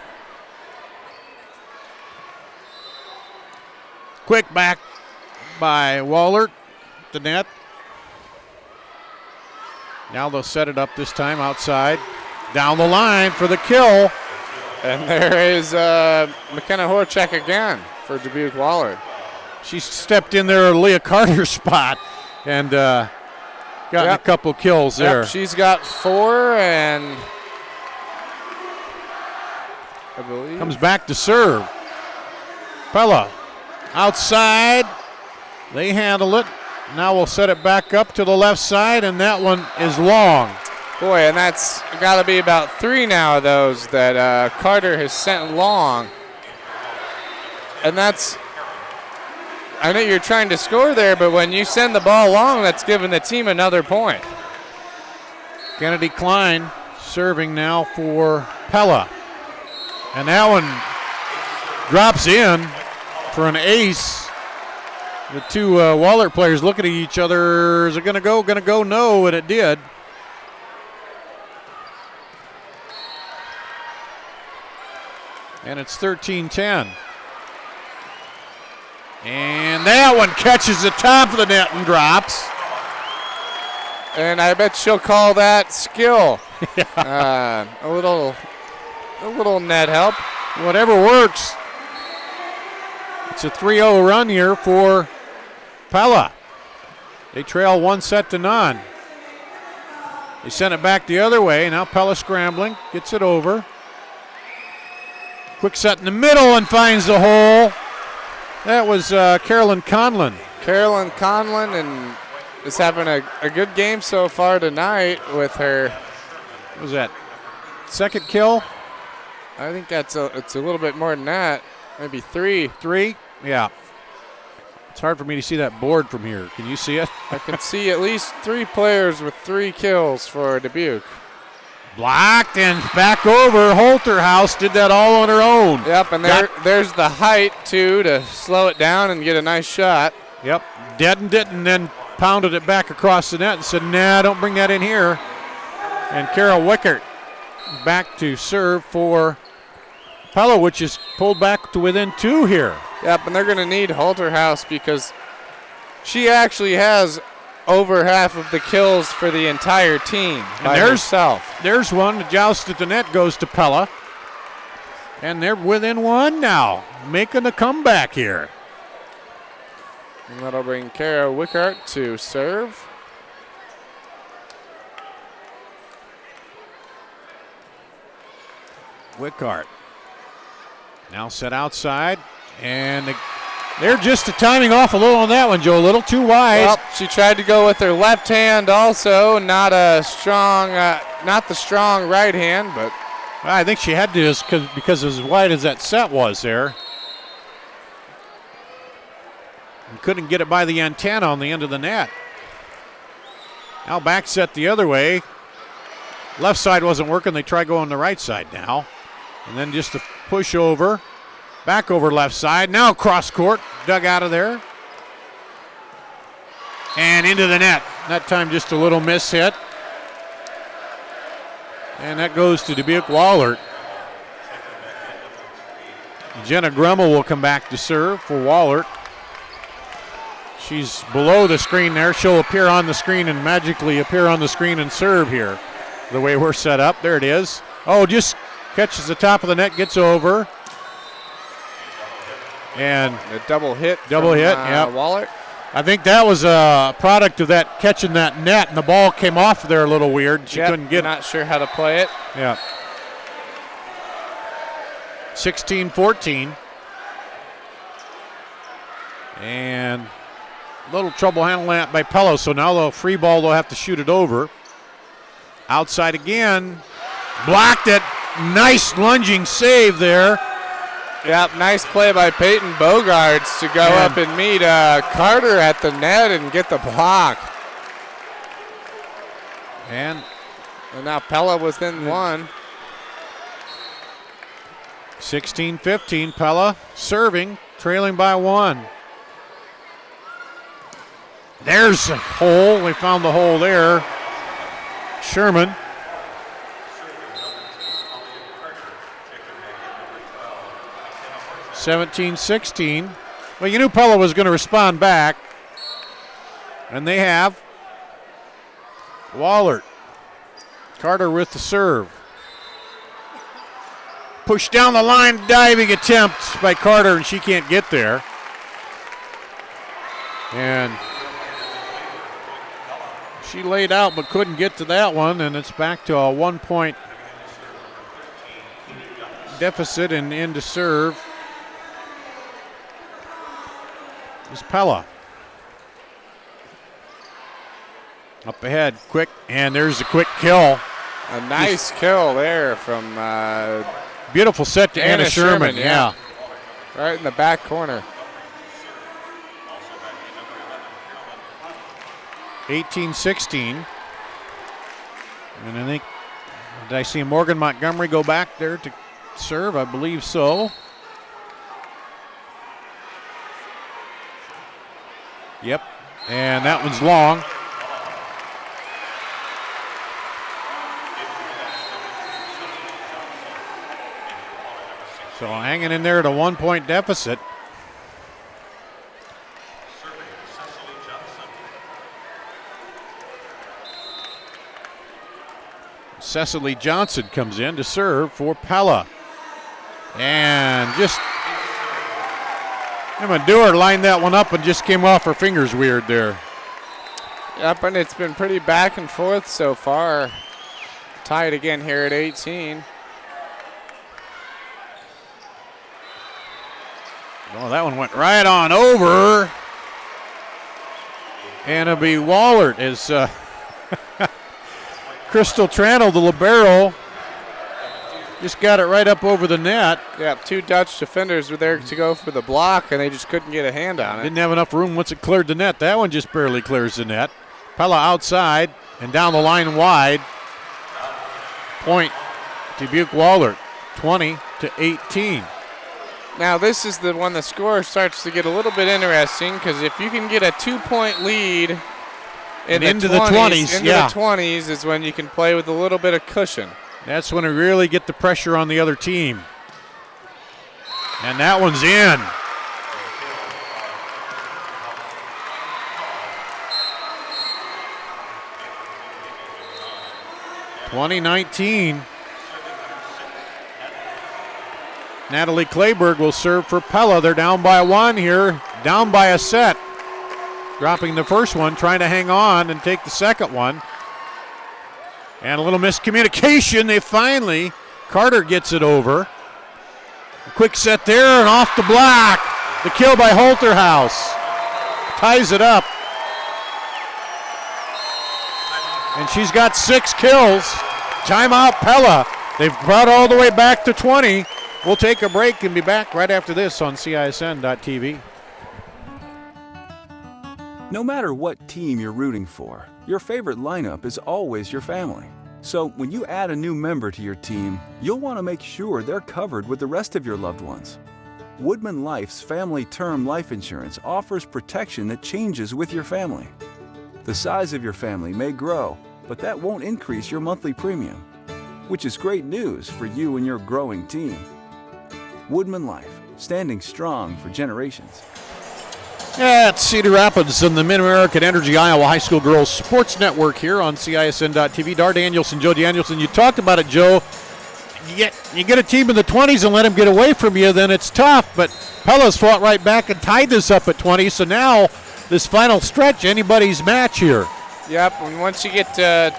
Quick back by Walhert, the net. Now they'll set it up this time outside. Down the line for the kill. And there is McKenna Horchak again for Dubuque Walhert. She stepped in there, Leah Carter's spot, and gotten a couple kills there. Yep, she's got 4, and I believe comes back to serve. Pella outside. They handle it. Now we'll set it back up to the left side, and that one is long. Boy, and that's got to be about 3 now of those that Carter has sent long. And that's, I know you're trying to score there, but when you send the ball long, that's giving the team another point. Kennedy Klein serving now for Pella. And that one drops in for an ace. The two Walhert players looking at each other. Is it going to go? Going to go? No, and it did. And it's 13-10. And that one catches the top of the net and drops. And I bet she'll call that skill. A little net help. Whatever works. It's a 3-0 run here for Pella. They trail 1-0. They send it back the other way. Now Pella scrambling, gets it over. Quick set in the middle and finds the hole. That was Carolyn Conlon. Carolyn Conlon and is having a good game so far tonight with her. What was that? Second kill? I think it's a little bit more than that. Maybe 3. 3? Yeah. It's hard for me to see that board from here. Can you see it? I can see at least 3 players with 3 kills for Dubuque. Blocked and back over. Holterhouse did that all on her own. Yep, and there's the height, too, to slow it down and get a nice shot. Yep, deadened it and then pounded it back across the net and said, nah, don't bring that in here. And Carol Wickert back to serve for Pella, which is pulled back to within 2 here. Yep, and they're going to need Holterhouse because she actually has over half of the kills for the entire team by herself. There's one. The joust at the net goes to Pella. And they're within 1 now, making a comeback here. And that'll bring Kara Wickert to serve. Wickert now set outside, and they're just timing off a little on that one, Joe. A little too wide. Well, she tried to go with her left hand also, not the strong right hand, but I think she had to because as wide as that set was there. And couldn't get it by the antenna on the end of the net. Now back set the other way. Left side wasn't working. They try going the right side now. And then just a push over. Back over left side. Now cross court. Dug out of there. And into the net. That time just a little miss hit. And that goes to Dubuque Walhert. Jenna Grummel will come back to serve for Walhert. She's below the screen there. She'll appear on the screen and magically appear on the screen and serve here. The way we're set up. There it is. Oh, just catches the top of the net, gets over. And a double hit. Yeah. Walhert. I think that was a product of that catching that net, and the ball came off there a little weird. She couldn't get it. Not sure how to play it. Yeah. 16-14. And a little trouble handling that by Pella, so now the free ball, they'll have to shoot it over. Outside again. Blocked it. Nice lunging save there. Yep, nice play by Peyton Bogarts to go up and meet Carter at the net and get the block. And now Pella within one. 16-15, Pella serving, trailing by one. There's a hole. We found the hole there. Sherman. (17-16). Well, you knew Pella was going to respond back, and they have. Walhert. Carter with the serve. Push down the line, diving attempt by Carter, and she can't get there. And she laid out but couldn't get to that one, and it's back to a 1-point deficit and in to serve is Pella. Up ahead, quick, and there's a quick kill. A nice kill there from beautiful set to Anna Sherman. Yeah. Right in the back corner. 18-16. And I think, did I see Morgan Montgomery go back there to serve? I believe so. Yep, and that one's long. So hanging in there at a 1-point deficit. Cecily Johnson comes in to serve for Pella. And just, Emma Dewar lined that one up and just came off her fingers weird there. Yep, and it's been pretty back and forth so far. Tied again here at 18. Well, that one went right on over. And it'll be Walhert as Crystal Tranel, the libero, just got it right up over the net. Yeah, two Dutch defenders were there to go for the block, and they just couldn't get a hand on it. Didn't have enough room once it cleared the net. That one just barely clears the net. Pella outside and down the line wide. Point Dubuque Walhert, 20-18. Now this is the one the score starts to get a little bit interesting, because if you can get a 2-point lead into the 20s is when you can play with a little bit of cushion. That's when we really get the pressure on the other team. And that one's in. (2019). Natalie Clayberg will serve for Pella. They're down by one here, down by a set. Dropping the first one, trying to hang on and take the second one. And a little miscommunication. They finally, Carter gets it over. A quick set there and off the block. The kill by Holterhouse. Ties it up. And she's got 6 kills. Timeout Pella. They've brought all the way back to 20. We'll take a break and be back right after this on CISN.TV. No matter what team you're rooting for, your favorite lineup is always your family. So when you add a new member to your team, you'll want to make sure they're covered with the rest of your loved ones. Woodman Life's Family Term Life Insurance offers protection that changes with your family. The size of your family may grow, but that won't increase your monthly premium, which is great news for you and your growing team. Woodman Life, standing strong for generations. At Cedar Rapids and the Mid-American Energy Iowa High School Girls Sports Network here on CISN.TV. Dar Danielson, Joe Danielson. You talked about it, Joe. You get a team in the 20s and let them get away from you, then it's tough. But Pella's fought right back and tied this up at 20. So now this final stretch, anybody's match here. Yep, and once you get to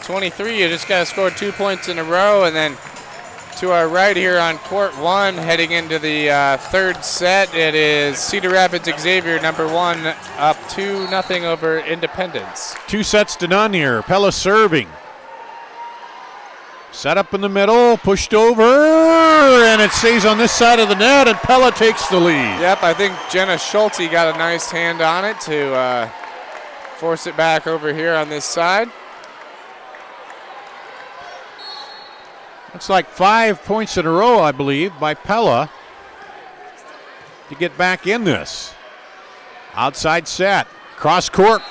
23, you just got to score 2 points in a row. And then to our right here on court one, heading into the third set, it is Cedar Rapids Xavier, number 1, up 2-0 over Independence. 2-0 here. Pella serving. Set up in the middle, pushed over, and it stays on this side of the net, and Pella takes the lead. Yep, I think Jenna Schulte got a nice hand on it to force it back over here on this side. It's like 5 points in a row, I believe, by Pella to get back in this. Outside set. Cross court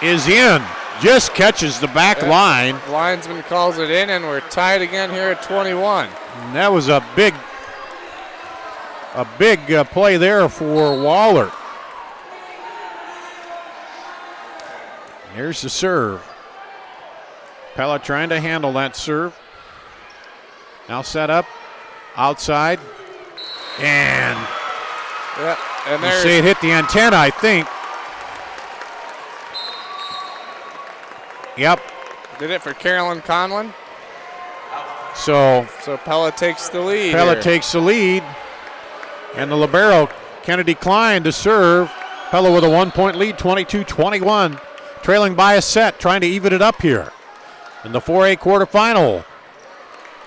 is in. Just catches the back line. Linesman calls it in, and we're tied again here at 21. And that was a big play there for Walhert. Here's the serve. Pella trying to handle that serve. Now set up outside, and you see it hit the antenna, I think. Yep. Did it for Carolyn Conlon. So Pella takes the lead. Pella takes the lead, and the libero Kennedy Klein to serve. Pella with a 1-point lead, 22-21, trailing by a set, trying to even it up here in the 4A quarterfinal.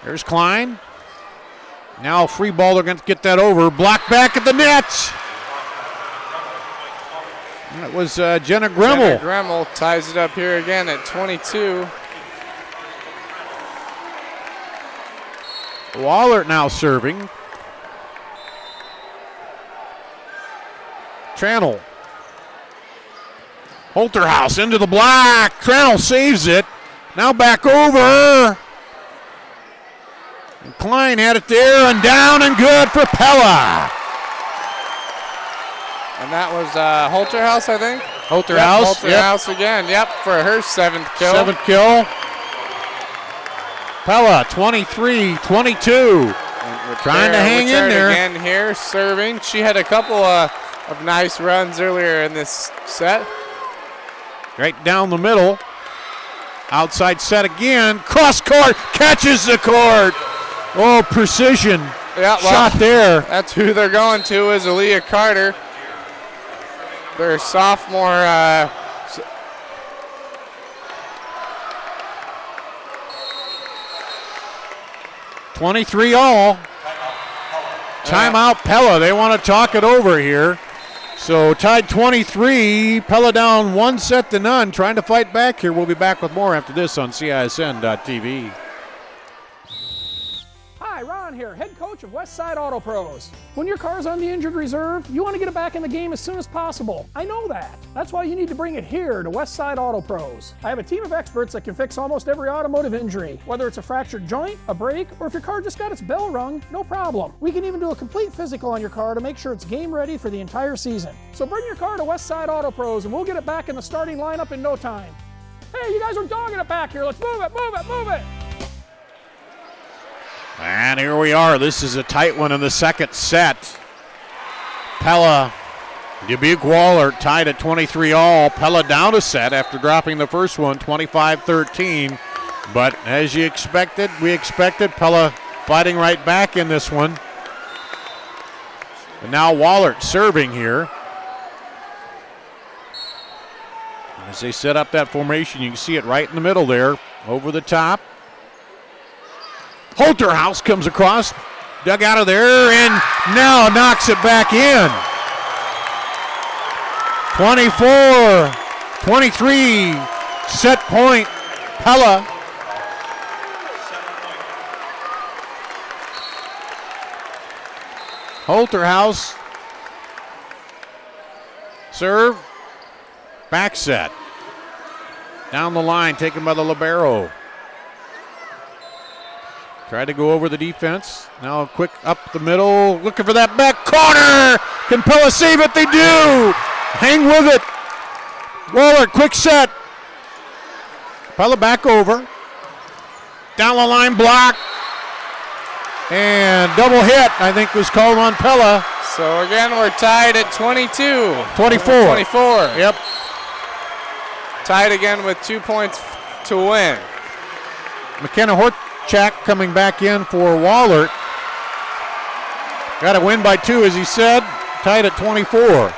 There's Klein. Now a free ball, they're going to get that over. Block back at the net. That was Jenna Gremmel. Jenna Gremmel ties it up here again at 22. Walhert now serving. Tranel. Holterhouse into the block. Tranel saves it. Now back over. And Klein had it there and down and good for Pella. And that was Holterhouse, I think. Holterhouse. Yep, Holterhouse again. Yep, for her 7th kill. 7th kill. Pella 23-22. Trying to hang in there. Again here, serving. She had a couple of nice runs earlier in this set. Right down the middle. Outside set again. Cross court. Catches the court. Oh, precision shot there. That's who they're going to is Aaliyah Carter. Their sophomore 23 all. Timeout Pella. They want to talk it over here. So tied 23. Pella down 1-0, trying to fight back here. We'll be back with more after this on CISN.TV. Hi, Ron here, head coach of Westside Auto Pros. When your car's on the injured reserve, you want to get it back in the game as soon as possible. I know that. That's why you need to bring it here to Westside Auto Pros. I have a team of experts that can fix almost every automotive injury, whether it's a fractured joint, a brake, or if your car just got its bell rung, no problem. We can even do a complete physical on your car to make sure it's game ready for the entire season. So bring your car to Westside Auto Pros and we'll get it back in the starting lineup in no time. Hey, you guys are dogging it back here. Let's move it, move it, move it. And here we are. This is a tight one in the second set. Pella, Dubuque Walhert tied at 23 all. Pella down a set after dropping the first one, 25-13. But as you expected, we expected Pella fighting right back in this one. And now Walhert serving here. As they set up that formation, you can see it right in the middle there, over the top. Holterhouse comes across, dug out of there, and now knocks it back in. 24-23, set point, Pella. Holterhouse, serve, back set. Down the line, taken by the libero. Tried to go over the defense. Now quick up the middle, looking for that back corner. Can Pella save it? They do. Hang with it. Walhert, quick set. Pella back over. Down the line, block. And double hit, I think, was called on Pella. So again, we're tied at 22. 24. 24. Yep. Tied again with 2 points to win. McKenna Horchak coming back in for Walhert. Got to win by 2, as he said. Tied at 24.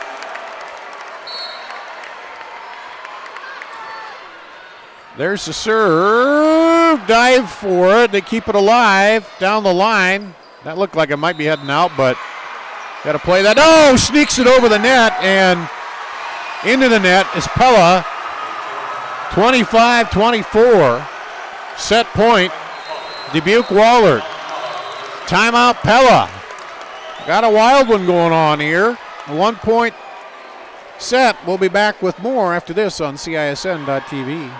There's the serve. Dive for it. They keep it alive down the line. That looked like it might be heading out, but got to play that. Oh, sneaks it over the net and into the net is Pella. 25-24. Set point. Dubuque Walhert. Timeout Pella. Got a wild one going on here. A 1 point set. We'll be back with more after this on CISN.TV.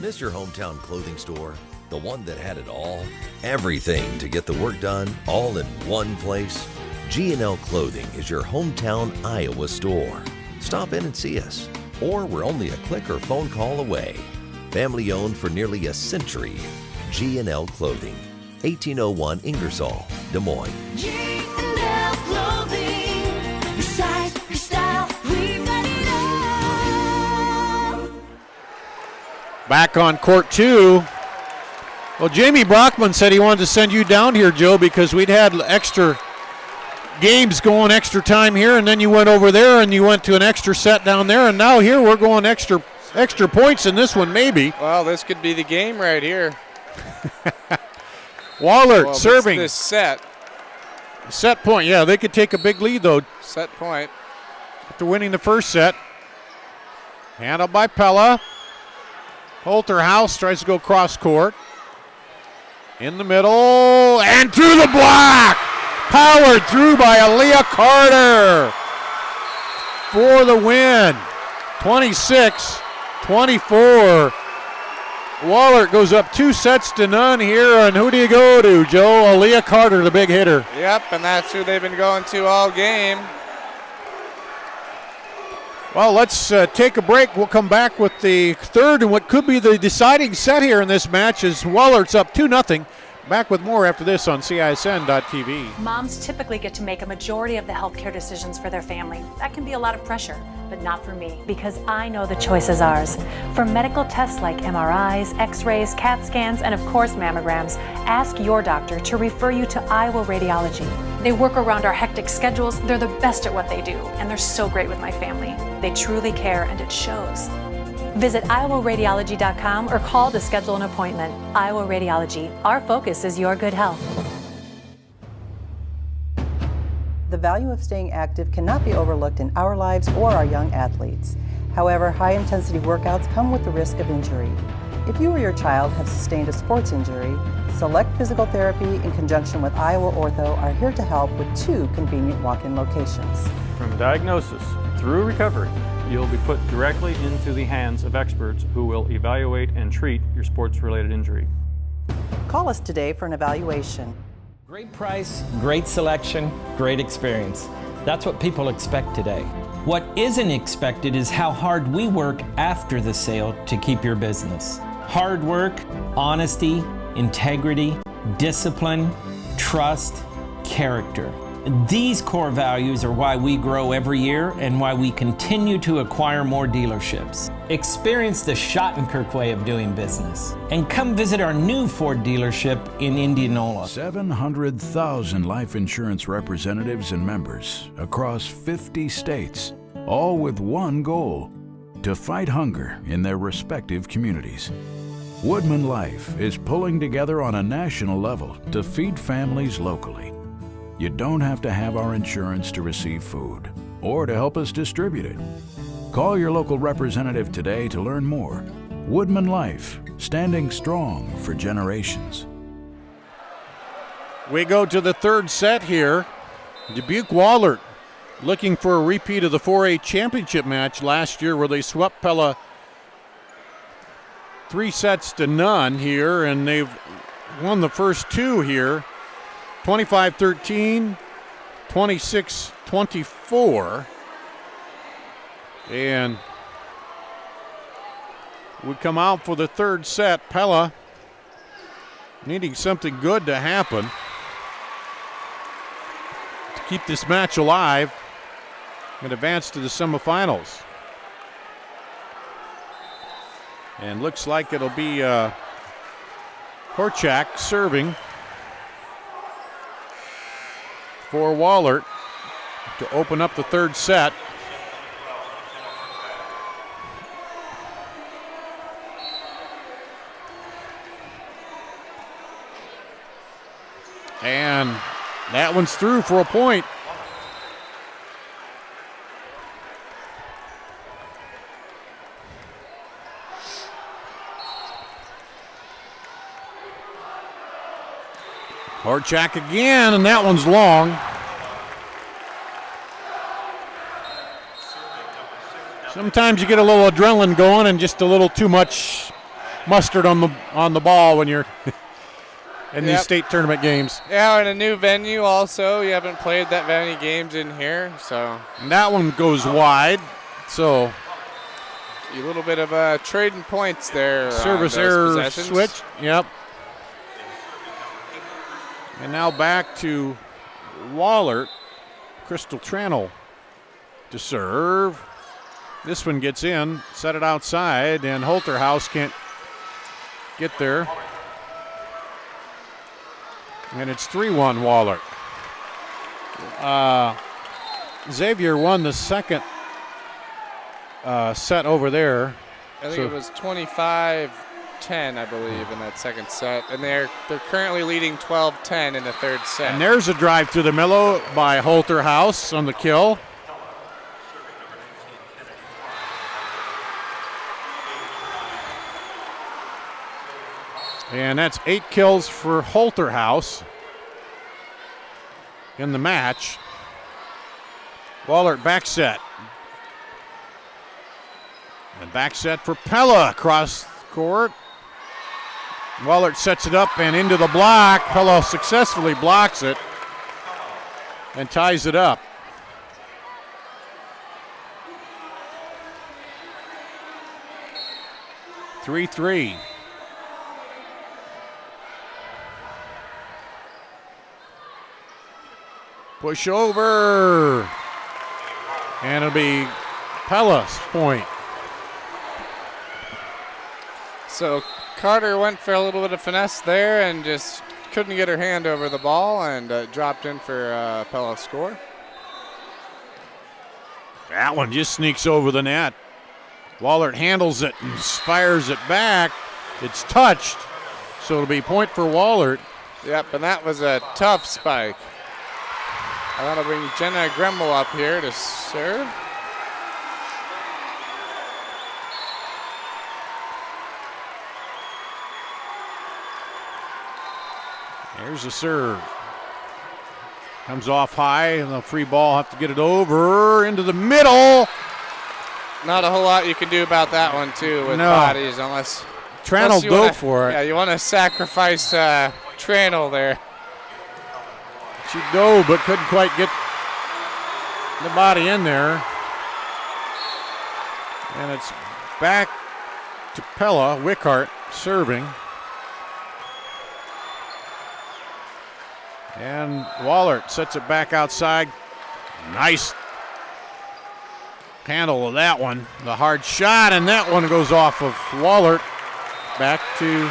Miss your hometown clothing store? The one that had it all? Everything to get the work done, all in one place? G&L Clothing is your hometown Iowa store. Stop in and see us. Or we're only a click or phone call away. Family owned for nearly a century. G&L Clothing, 1801 Ingersoll, Des Moines. G&L Clothing, your size, your style, we've got it all. Back on court 2. Well, Jamie Brockman said he wanted to send you down here, Joe, because we'd had extra games going extra time here, and then you went over there and you went to an extra set down there, and now here we're going extra points in this one, maybe. Well, this could be the game right here. Walhert serving. This set. Set point, yeah, they could take a big lead, though. Set point. After winning the first set. Handled by Pella. Holterhouse tries to go cross court. In the middle, and through the block! Powered through by Aaliyah Carter for the win. 26-24. Walhert goes up 2-0 here, and who do you go to, Joe? Aaliyah Carter, the big hitter. Yep, and that's who they've been going to all game. Well, let's take a break. We'll come back with the third and what could be the deciding set here in this match as Walhart's up 2-0. Back with more after this on CISN.TV. Moms typically get to make a majority of the healthcare decisions for their family. That can be a lot of pressure, but not for me, because I know the choice is ours. For medical tests like MRIs, X-rays, CAT scans, and of course mammograms, ask your doctor to refer you to Iowa Radiology. They work around our hectic schedules. They're the best at what they do, and they're so great with my family. They truly care, and it shows. Visit iowaradiology.com or call to schedule an appointment. Iowa Radiology. Our focus is your good health. The value of staying active cannot be overlooked in our lives or our young athletes. However, high-intensity workouts come with the risk of injury. If you or your child have sustained a sports injury, Select Physical Therapy in conjunction with Iowa Ortho are here to help with 2 convenient walk-in locations. From diagnosis through recovery, you'll be put directly into the hands of experts who will evaluate and treat your sports-related injury. Call us today for an evaluation. Great price, great selection, great experience. That's what people expect today. What isn't expected is how hard we work after the sale to keep your business. Hard work, honesty, integrity, discipline, trust, character. These core values are why we grow every year and why we continue to acquire more dealerships. Experience the Schottenkirk way of doing business and come visit our new Ford dealership in Indianola. 700,000 life insurance representatives and members across 50 states, all with one goal: to fight hunger in their respective communities. Woodman Life is pulling together on a national level to feed families locally. You don't have to have our insurance to receive food. or to help us distribute it. Call your local representative today to learn more. Woodman Life, standing strong for generations. We go to the third set here. Dubuque Walhert looking for a repeat of the 4A championship match last year where they swept Pella 3-0 here, and they've won the first two here, 25-13, 26-24. And we come out for the third set. Pella needing something good to happen to keep this match alive and advance to the semifinals. And looks like it'll be Horchak serving for Walhert to open up the third set. And that one's through for a point. Horchak again, and that one's long. Sometimes you get a little adrenaline going and just a little too much mustard on the ball when you're in these state tournament games. Yeah, in a new venue also. You haven't played that many games in here, so. And that one goes wide, so. A little bit of trading points there. Service error switch, yep. And now back to Walhert. Crystal Tranel to serve. This one gets in, set it outside, and Holterhouse can't get there. And it's 3-1 Walhert. Xavier won the second set over there. I think it was 25-10, I believe, in that second set. And they're currently leading 12-10 in the third set. And there's a drive through the middle by Holterhouse on the kill. And that's 8 kills for Holterhouse in the match. Walhert back set. And back set for Pella across court. Walhert sets it up and into the block. Pella successfully blocks it and ties it up. Three. Push over. And it'll be Pella's point. So Carter went for a little bit of finesse there and just couldn't get her hand over the ball and dropped in for Pella's score. That one just sneaks over the net. Walhert handles it and fires it back. It's touched, so it'll be point for Walhert. Yep, and that was a tough spike. I want to bring Jenna Gremmel up here to serve. There's the serve. Comes off high, and the free ball have to get it over into the middle. Not a whole lot you can do about that one, too, with bodies, unless Tranel dove for it. Yeah, you want to sacrifice Tranel there. She dove, but couldn't quite get the body in there. And it's back to Pella. Wickhart serving. And Walhert sets it back outside. Nice handle of that one. The hard shot, and that one goes off of Walhert. Back to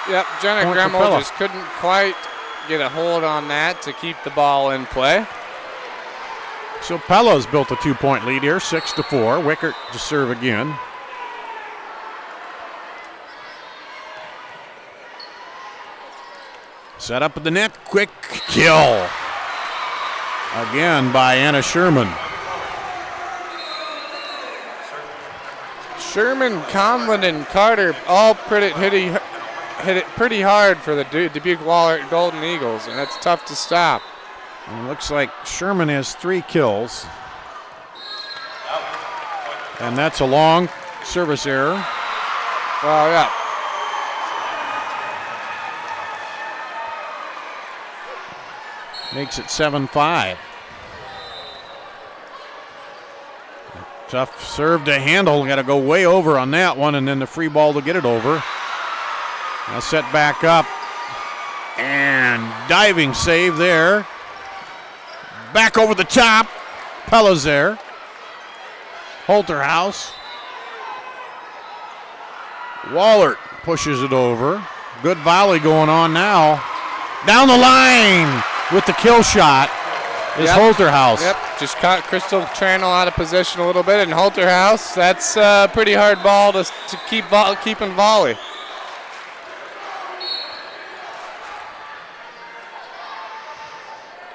Yep, Jenna Gremmel just couldn't quite get a hold on that to keep the ball in play. So Pella's built a 2-point lead here, 6-4. Wickert to serve again. Set up at the net, quick kill. again by Anna Sherman. Sherman, Conlon, and Carter all hit it pretty hard for the Dubuque Walhert Golden Eagles, and that's tough to stop. And it looks like Sherman has 3 kills. And that's a long service error. Well, yeah. Makes it 7-5. Tough serve to handle. Got to go way over on that one, and then the free ball to get it over. Now set back up. And diving save there. Back over the top. Pella's there. Holterhouse. Walhert pushes it over. Good volley going on now. Down the line with the kill shot is Holterhouse. Yep, just caught Crystal Tranel out of position a little bit, and Holterhouse, that's a pretty hard ball to keep in volley.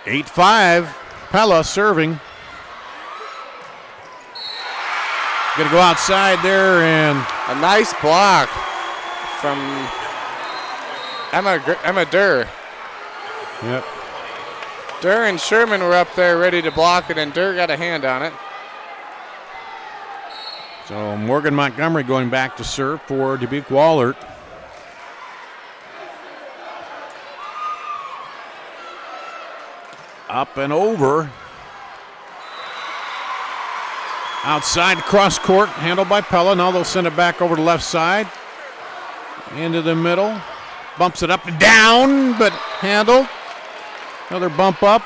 (8-5). Pella serving. Going to go outside there, and a nice block from Emma Durr. Yep. Durr and Sherman were up there ready to block it, and Durr got a hand on it. So Morgan Montgomery going back to serve for Dubuque Walhert. Up and over. Outside cross court, handled by Pella. Now they'll send it back over to left side. Into the middle. Bumps it up and down, but handled. Another bump up.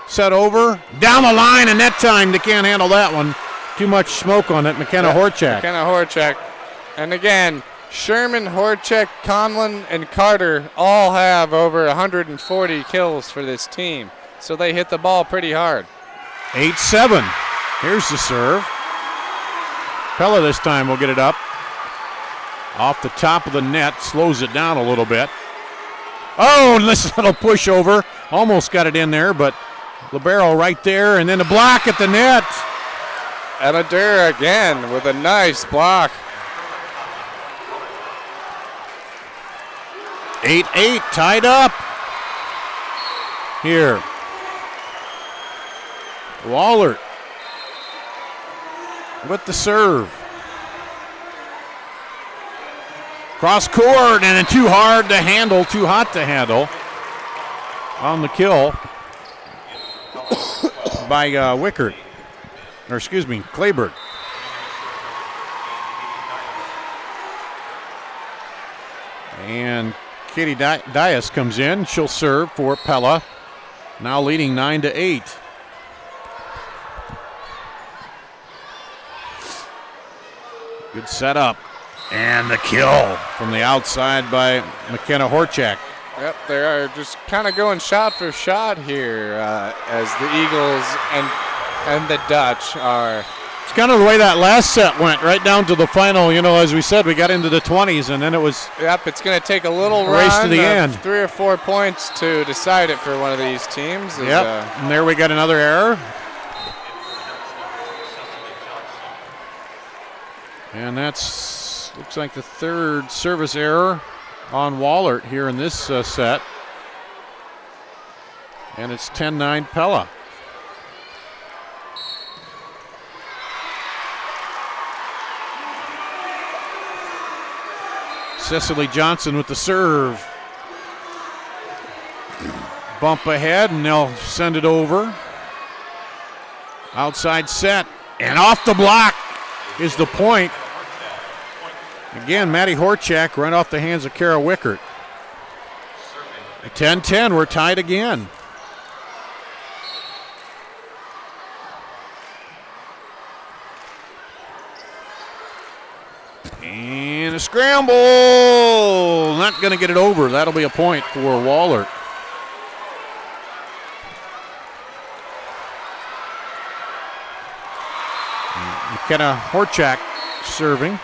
Set over. Down the line, and that time they can't handle that one. Too much smoke on it. McKenna Horchak. McKenna Horchak. And again, Sherman, Horchak, Conlon, and Carter all have over 140 kills for this team. So they hit the ball pretty hard. 8-7. Here's the serve. Pella this time will get it up. Off the top of the net, slows it down a little bit. Oh, and this little pushover. Almost got it in there, but libero right there, and then a block at the net. Emma Durr again with a nice block. 8-8, tied up. Here. Walhert with the serve. Cross court, and then too hard to handle, too hot to handle. On the kill by Wickert, or excuse me, Clayburg. And Katie Dias comes in. She'll serve for Pella. Now leading 9-8. Good setup. And the kill from the outside by McKenna Horchak. Yep, they are just kind of going shot for shot here as the Eagles and the Dutch are. It's kind of the way that last set went, right down to the final. You know, as we said, we got into the 20s, and then it was. Yep, it's going to take a little race to the end. 3 or 4 points to decide it for one of these teams. Yep, and there we got another error. And that's, looks like the 3rd service error on Walhert here in this set. And it's 10-9 Pella. Cecily Johnson with the serve. Bump ahead, and they'll send it over. Outside set, and off the block is the point. Again, Maddie Horchak right off the hands of Kara Wickert. 10-10, we're tied again. And a scramble. Not going to get it over. That'll be a point for Walhert. McKenna Horchak serving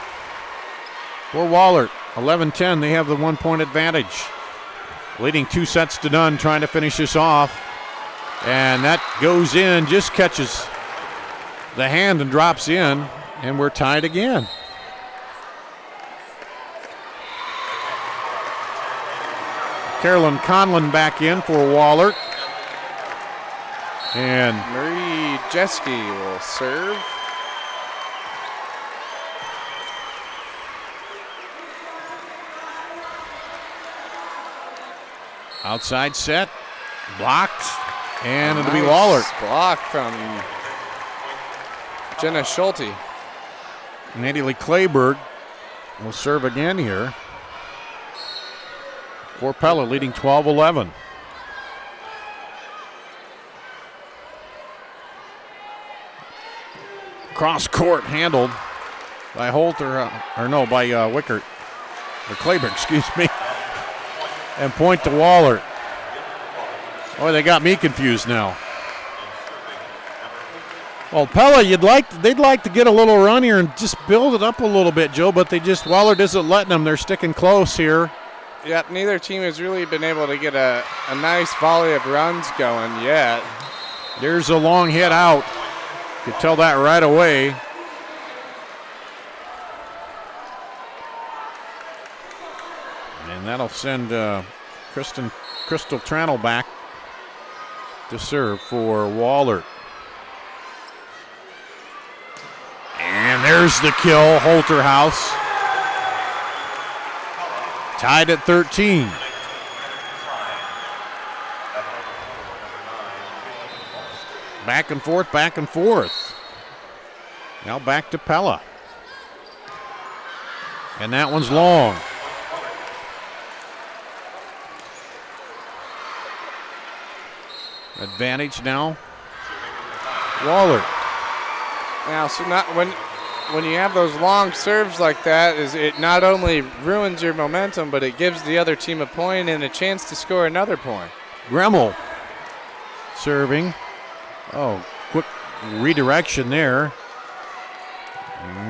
for Walhert. 11-10, they have the 1-point advantage. Leading 2 sets to none, trying to finish this off. And that goes in, just catches the hand and drops in, and we're tied again. Carolyn Conlon back in for Walhert. And Marie Jeske will serve. Outside set, blocked, and it'll be Walhert. Block from Jenna Schulte. Natalie Clayberg will serve again here. For Pella, leading 12-11. Cross court handled by Holter, by Wickert, or Clayberg, excuse me. And point to Walhert. Oh, they got me confused now. Well, Pella, they'd like to get a little run here and just build it up a little bit, Joe, but Walhert isn't letting them. They're sticking close here. Yep, neither team has really been able to get a nice volley of runs going yet. There's a long hit out. You could tell that right away. And that'll send Crystal Tranel back to serve for Walhert. And there's the kill, Holterhouse. Tied at 13. Back and forth, back and forth. Now back to Pella. And that one's long. Advantage now. Walhert. Now, so not when you have those long serves like that, it not only ruins your momentum, but it gives the other team a point and a chance to score another point. Gremmel serving. Oh, quick redirection there.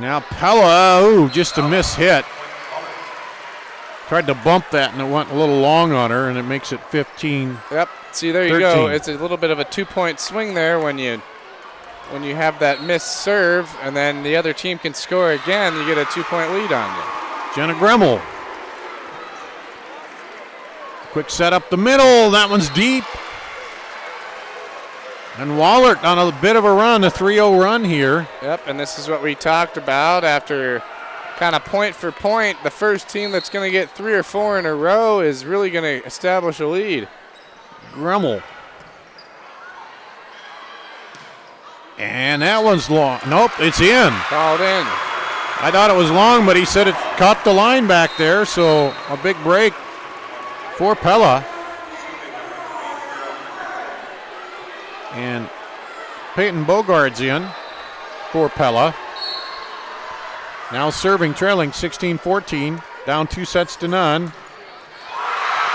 Now Pella, just a miss hit. Tried to bump that and it went a little long on her, and it makes it 15. Yep. See, there you 13. go. It's a little bit of a 2-point swing there when you have that missed serve, and then the other team can score again. You get a 2-point lead on you. Jenna Gremmel. Quick set up the middle. That one's deep. And Walhert on a bit of a run, a 3-0 run here. Yep, and this is what we talked about after kind of point for point. The first team that's going to get 3 or 4 in a row is really going to establish a lead. Gremmel. And that one's long. Nope, it's in. Called in. I thought it was long, but he said it caught the line back there, so a big break for Pella. And Peyton Bogart's in for Pella. Now serving, trailing 16-14, down 2-0.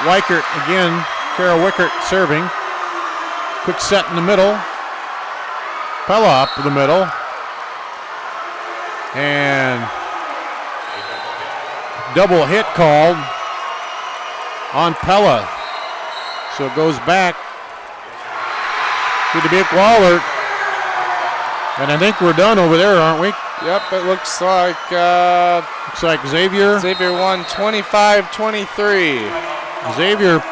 Wickert again, Kara Wickert serving. Quick set in the middle. Pella up the middle. And double hit called on Pella. So it goes back to Dubuque Walhert. And I think we're done over there, aren't we? Yep, it looks like Xavier. Xavier won 25-23. Xavier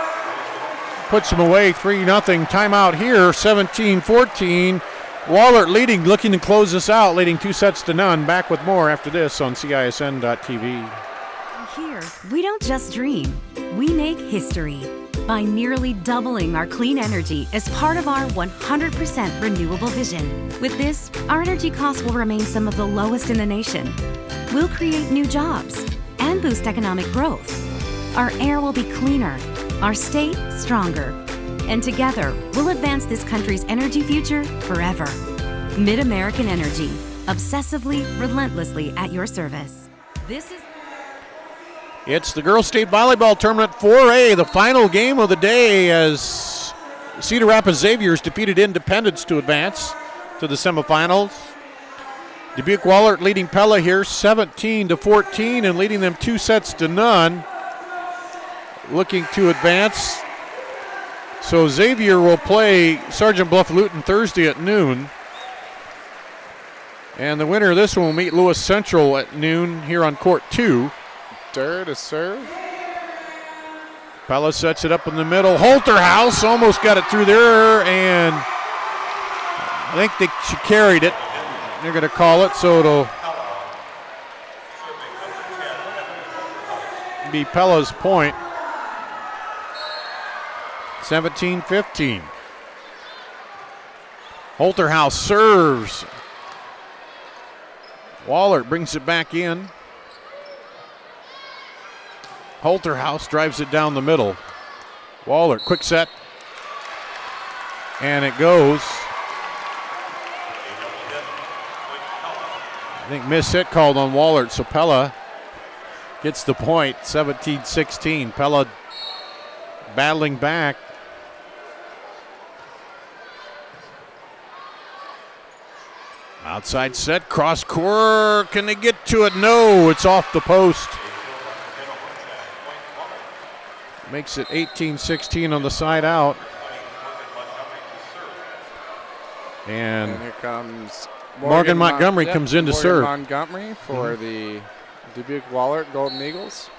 puts them away 3-0. Timeout here, 17-14. Walhert leading, looking to close this out, leading 2-0. Back with more after this on CISN.TV. Here, we don't just dream, we make history by nearly doubling our clean energy as part of our 100% renewable vision. With this, our energy costs will remain some of the lowest in the nation. We'll create new jobs and boost economic growth. Our air will be cleaner, our state stronger, and together we'll advance this country's energy future forever. Mid-American Energy, obsessively, relentlessly at your service. It's the Girls State Volleyball Tournament 4A, the final game of the day as Cedar Rapids Xaviers defeated Independence to advance to the semifinals. Dubuque Walhert leading Pella here 17-14 and leading them 2-0. Looking to advance So Xavier will play Sergeant Bluff-Luton Thursday at noon. And the winner of this one will meet Lewis Central at noon here on court 2. Durr to serve. Pella sets it up in the middle. Holterhouse almost got it through there, and I think she carried it. They're going to call it, so it'll be Pella's point. 17-15. Holterhouse serves. Walhert brings it back in. Holterhouse drives it down the middle. Walhert, quick set. And it goes. I think miss hit called on Walhert, so Pella gets the point, 17-16. Pella battling back. Outside set, cross court. Can they get to it? No, it's off the post. Makes it 18-16 on the side out. And here comes Morgan Montgomery comes in to serve. Montgomery for the Dubuque Walhert Golden Eagles.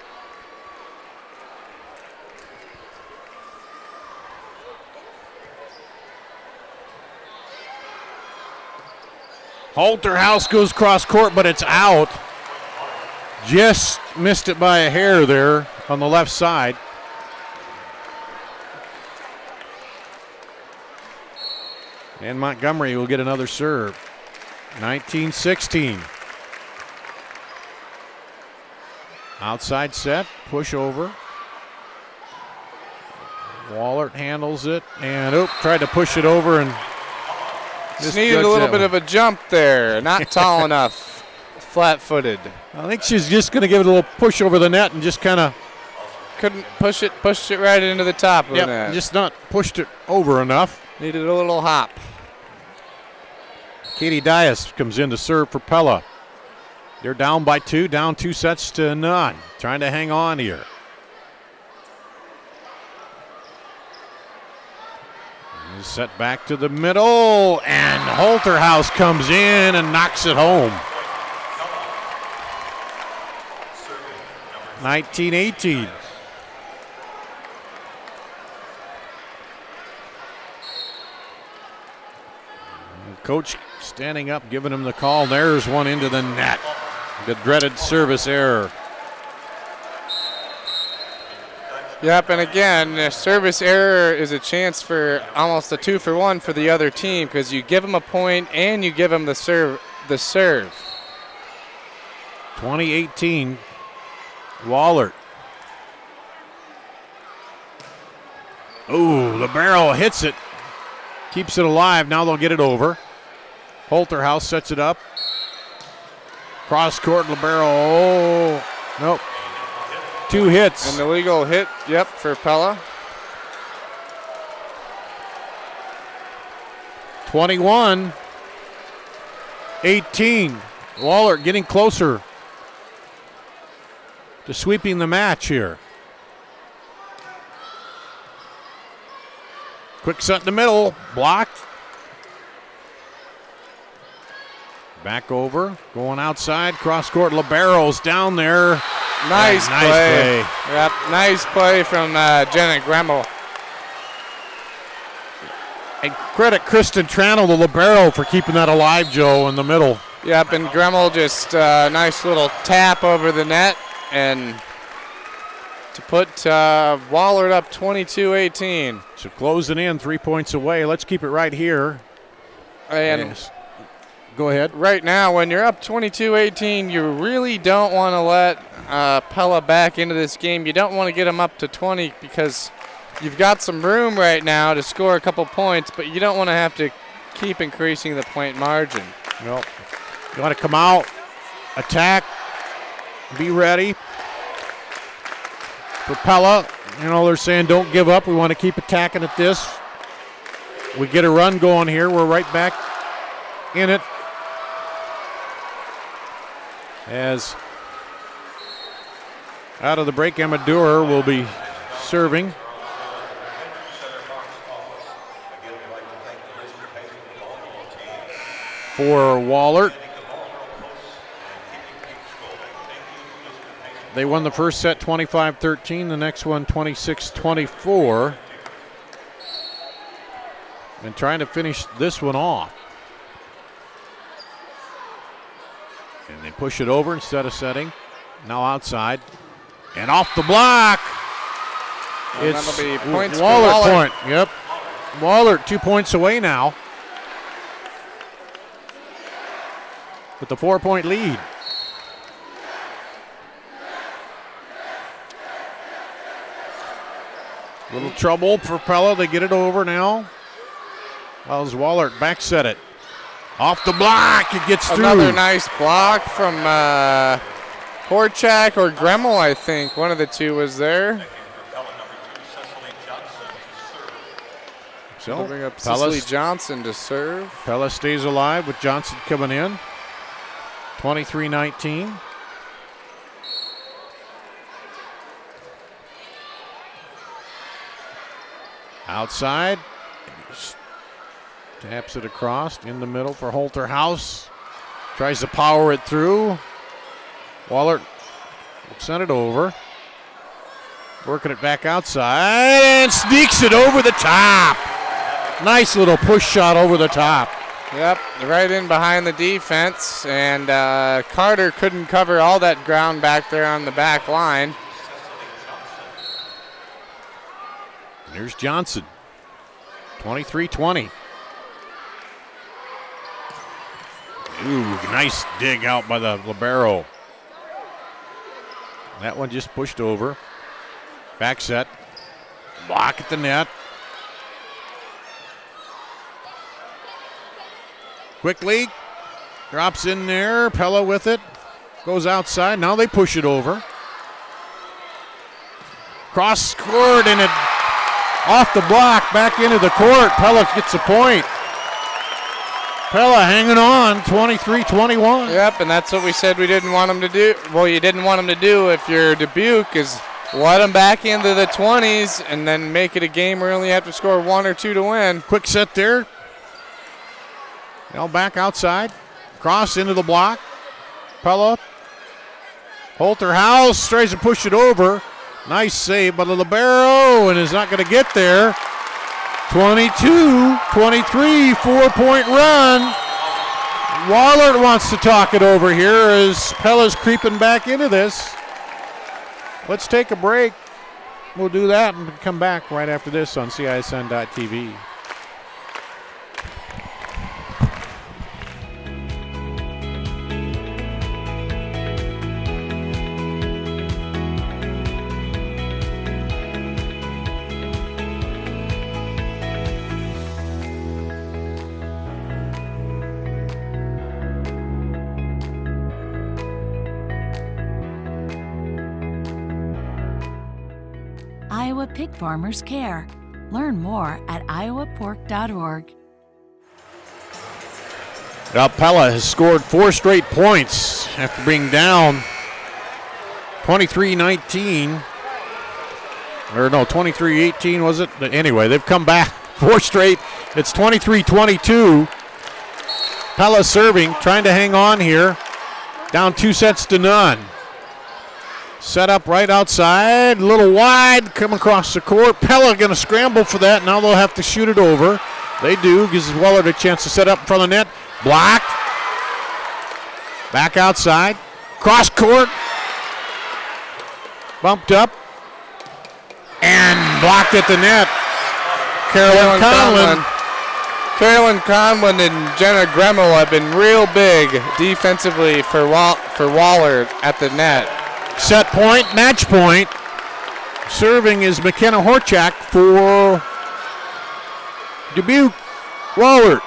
Holterhouse goes cross court, but it's out. Just missed it by a hair there on the left side. And Montgomery will get another serve. 19-16. Outside set, push over. Walhert handles it, and tried to push it over and just needed a little bit of a jump there. Not tall enough. Flat-footed. I think she's just going to give it a little push over the net and just kind of couldn't push it. Pushed it right into the top of the net. Just not pushed it over enough. Needed a little hop. Katie Dias comes in to serve for Pella. They're down by 2, down 2 sets to none. Trying to hang on here. Set back to the middle, and Holterhouse comes in and knocks it home. 19-18. Coach standing up, giving him the call. There's one into the net. The dreaded service error. Yep, and again, a service error is a chance for almost a 2-for-1 for the other team because you give them a point and you give them the serve. 2018, Walhert. Ooh, the barrel hits it. Keeps it alive. Now they'll get it over. Holterhouse sets it up. Cross court, Libero. Oh, nope. 2 hits. An illegal hit, yep, for Pella. 21-18. Walhert getting closer to sweeping the match here. Quick set in the middle, blocked. Back over, going outside, cross court, Libero's down there. Nice play. Yep, nice play from Janet Gremmel. And credit Kristen Tranel, the libero, for keeping that alive, Joe, in the middle. Yep, and Gremmel just nice little tap over the net and to put Walhert up 22-18. So closing in, 3 points away. Let's keep it right here. And yes. Go ahead. Right now, when you're up 22-18, you really don't want to let Pella back into this game. You don't want to get them up to 20 because you've got some room right now to score a couple points, but you don't want to have to keep increasing the point margin. Nope. You want to come out, attack, be ready. For Pella, you know, they're saying don't give up. We want to keep attacking at this. We get a run going here. We're right back in it. As out of the break, Emma Durer will be serving. for Walhert. They won the first set 25-13, the next one 26-24. And trying to finish this one off. And they push it over instead of setting. Now outside. And off the block. And It's that'll be points for Walhert Walhert. point. Yep. Walhert 2 points away now. With the 4-point lead. Little trouble for Pella. They get it over now. How's Walhert back set it? Off the block. It gets through. Another nice block from Horchak or Gremmel, I think. One of the two was there. So They'll bring up Cicely Johnson to serve. Pella stays alive with Johnson coming in. 23-19. Outside. Taps it across in the middle for Holter House. Tries to power it through. Walhert will send it over. Working it back outside and sneaks it over the top. Nice little push shot over the top. Yep, right in behind the defense, and Carter couldn't cover all that ground back there on the back line. Here's Johnson. 23-20. Ooh, nice dig out by the libero. That one just pushed over. Back set. Block at the net. Quickly. Drops in there. Pella with it. Goes outside. Now they push it over. Cross court and it off the block. Back into the court. Pella gets a point. Pella hanging on, 23-21. Yep, and that's what we said we didn't want them to do. Well, you didn't want them to do if you're Dubuque, is let them back into the 20s and then make it a game where you only have to score 1 or 2 to win. Quick set there. Now back outside. Cross into the block. Pella. Holter House tries to push it over. Nice save by the libero and is not going to get there. 22-23, 4-point run. Walhert wants to talk it over here as Pella's creeping back into this. Let's take a break. We'll do that and come back right after this on CISN.TV. Iowa Pig Farmers Care. Learn more at iowapork.org. Now Pella has scored 4 straight points after being down 23-19. Or no, 23-18 was it? But anyway, they've come back 4 straight. It's 23-22. Pella serving, trying to hang on here. Down 2-0. Set up right outside, a little wide, come across the court. Pella going to scramble for that. Now they'll have to shoot it over. They do. Gives Walhert a chance to set up in front of the net. Blocked. Back outside. Cross court. Bumped up. And blocked at the net. Carolyn Conlon. Carolyn Conlon and Jenna Gremmel have been real big defensively for Walhert at the net. Set point, match point. Serving is McKenna Horchak for Dubuque. Walhert.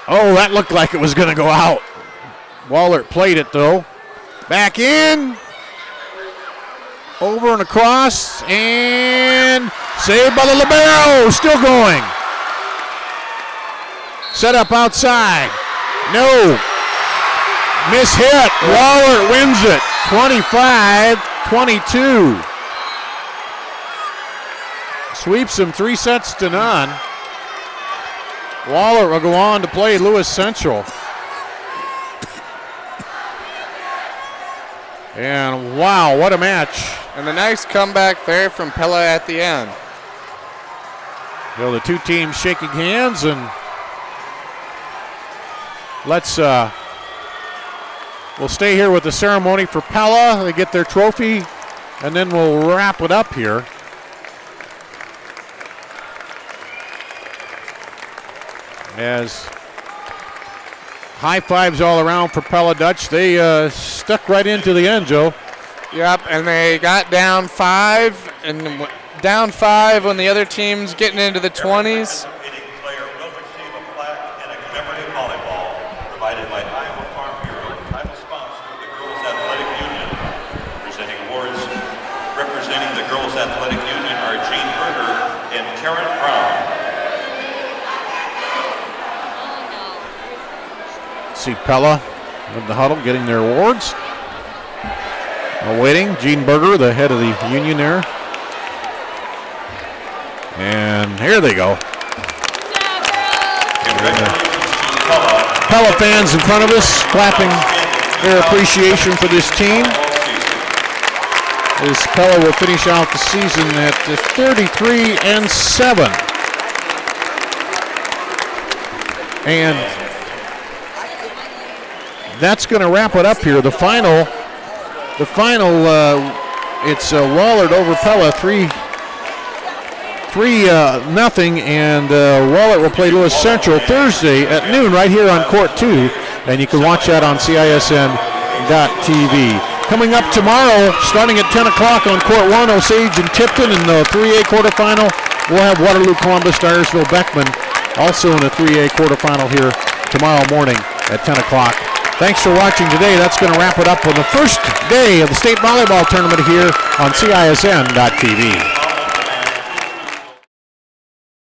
Oh, that looked like it was going to go out. Walhert played it though. Back in. Over and across. And saved by the libero. Still going. Set up outside. No. Miss hit. Walhert wins it. 25-22. Sweeps them 3-0. Walhert will go on to play Lewis Central. And wow, what a match. And the nice comeback there from Pella at the end. Well, the two teams shaking hands, and we'll stay here with the ceremony for Pella. They get their trophy, and then we'll wrap it up here. As high fives all around for Pella Dutch. They stuck right into the end, Joe. Yep, and they got down 5, and down 5 when the other team's getting into the 20s. Participating player will receive a plaque and a commemorative volleyball provided by Iowa Farm Bureau, title sponsor of the Girls Athletic Union. Presenting awards representing the Girls Athletic Union are Jean Berger and Karen Brown. See Pella in the huddle getting their awards. Awaiting Jean Berger, the head of the union there. And here they go. Pella fans in front of us clapping their appreciation for this team. As Pella will finish out the season at 33-7. And that's going to wrap it up here. The final, it's Walhert over Pella, 3-0, and Walhert will play Lewis Central Thursday at noon right here on Court 2, and you can watch that on CISN.TV. Coming up tomorrow, starting at 10 o'clock on Court 1, Osage and Tipton in the 3A quarterfinal. We'll have Waterloo, Columbus, Dyersville, Beckman also in the 3A quarterfinal here tomorrow morning at 10 o'clock. Thanks for watching today. That's going to wrap it up on the first day of the state volleyball tournament here on CISN.TV.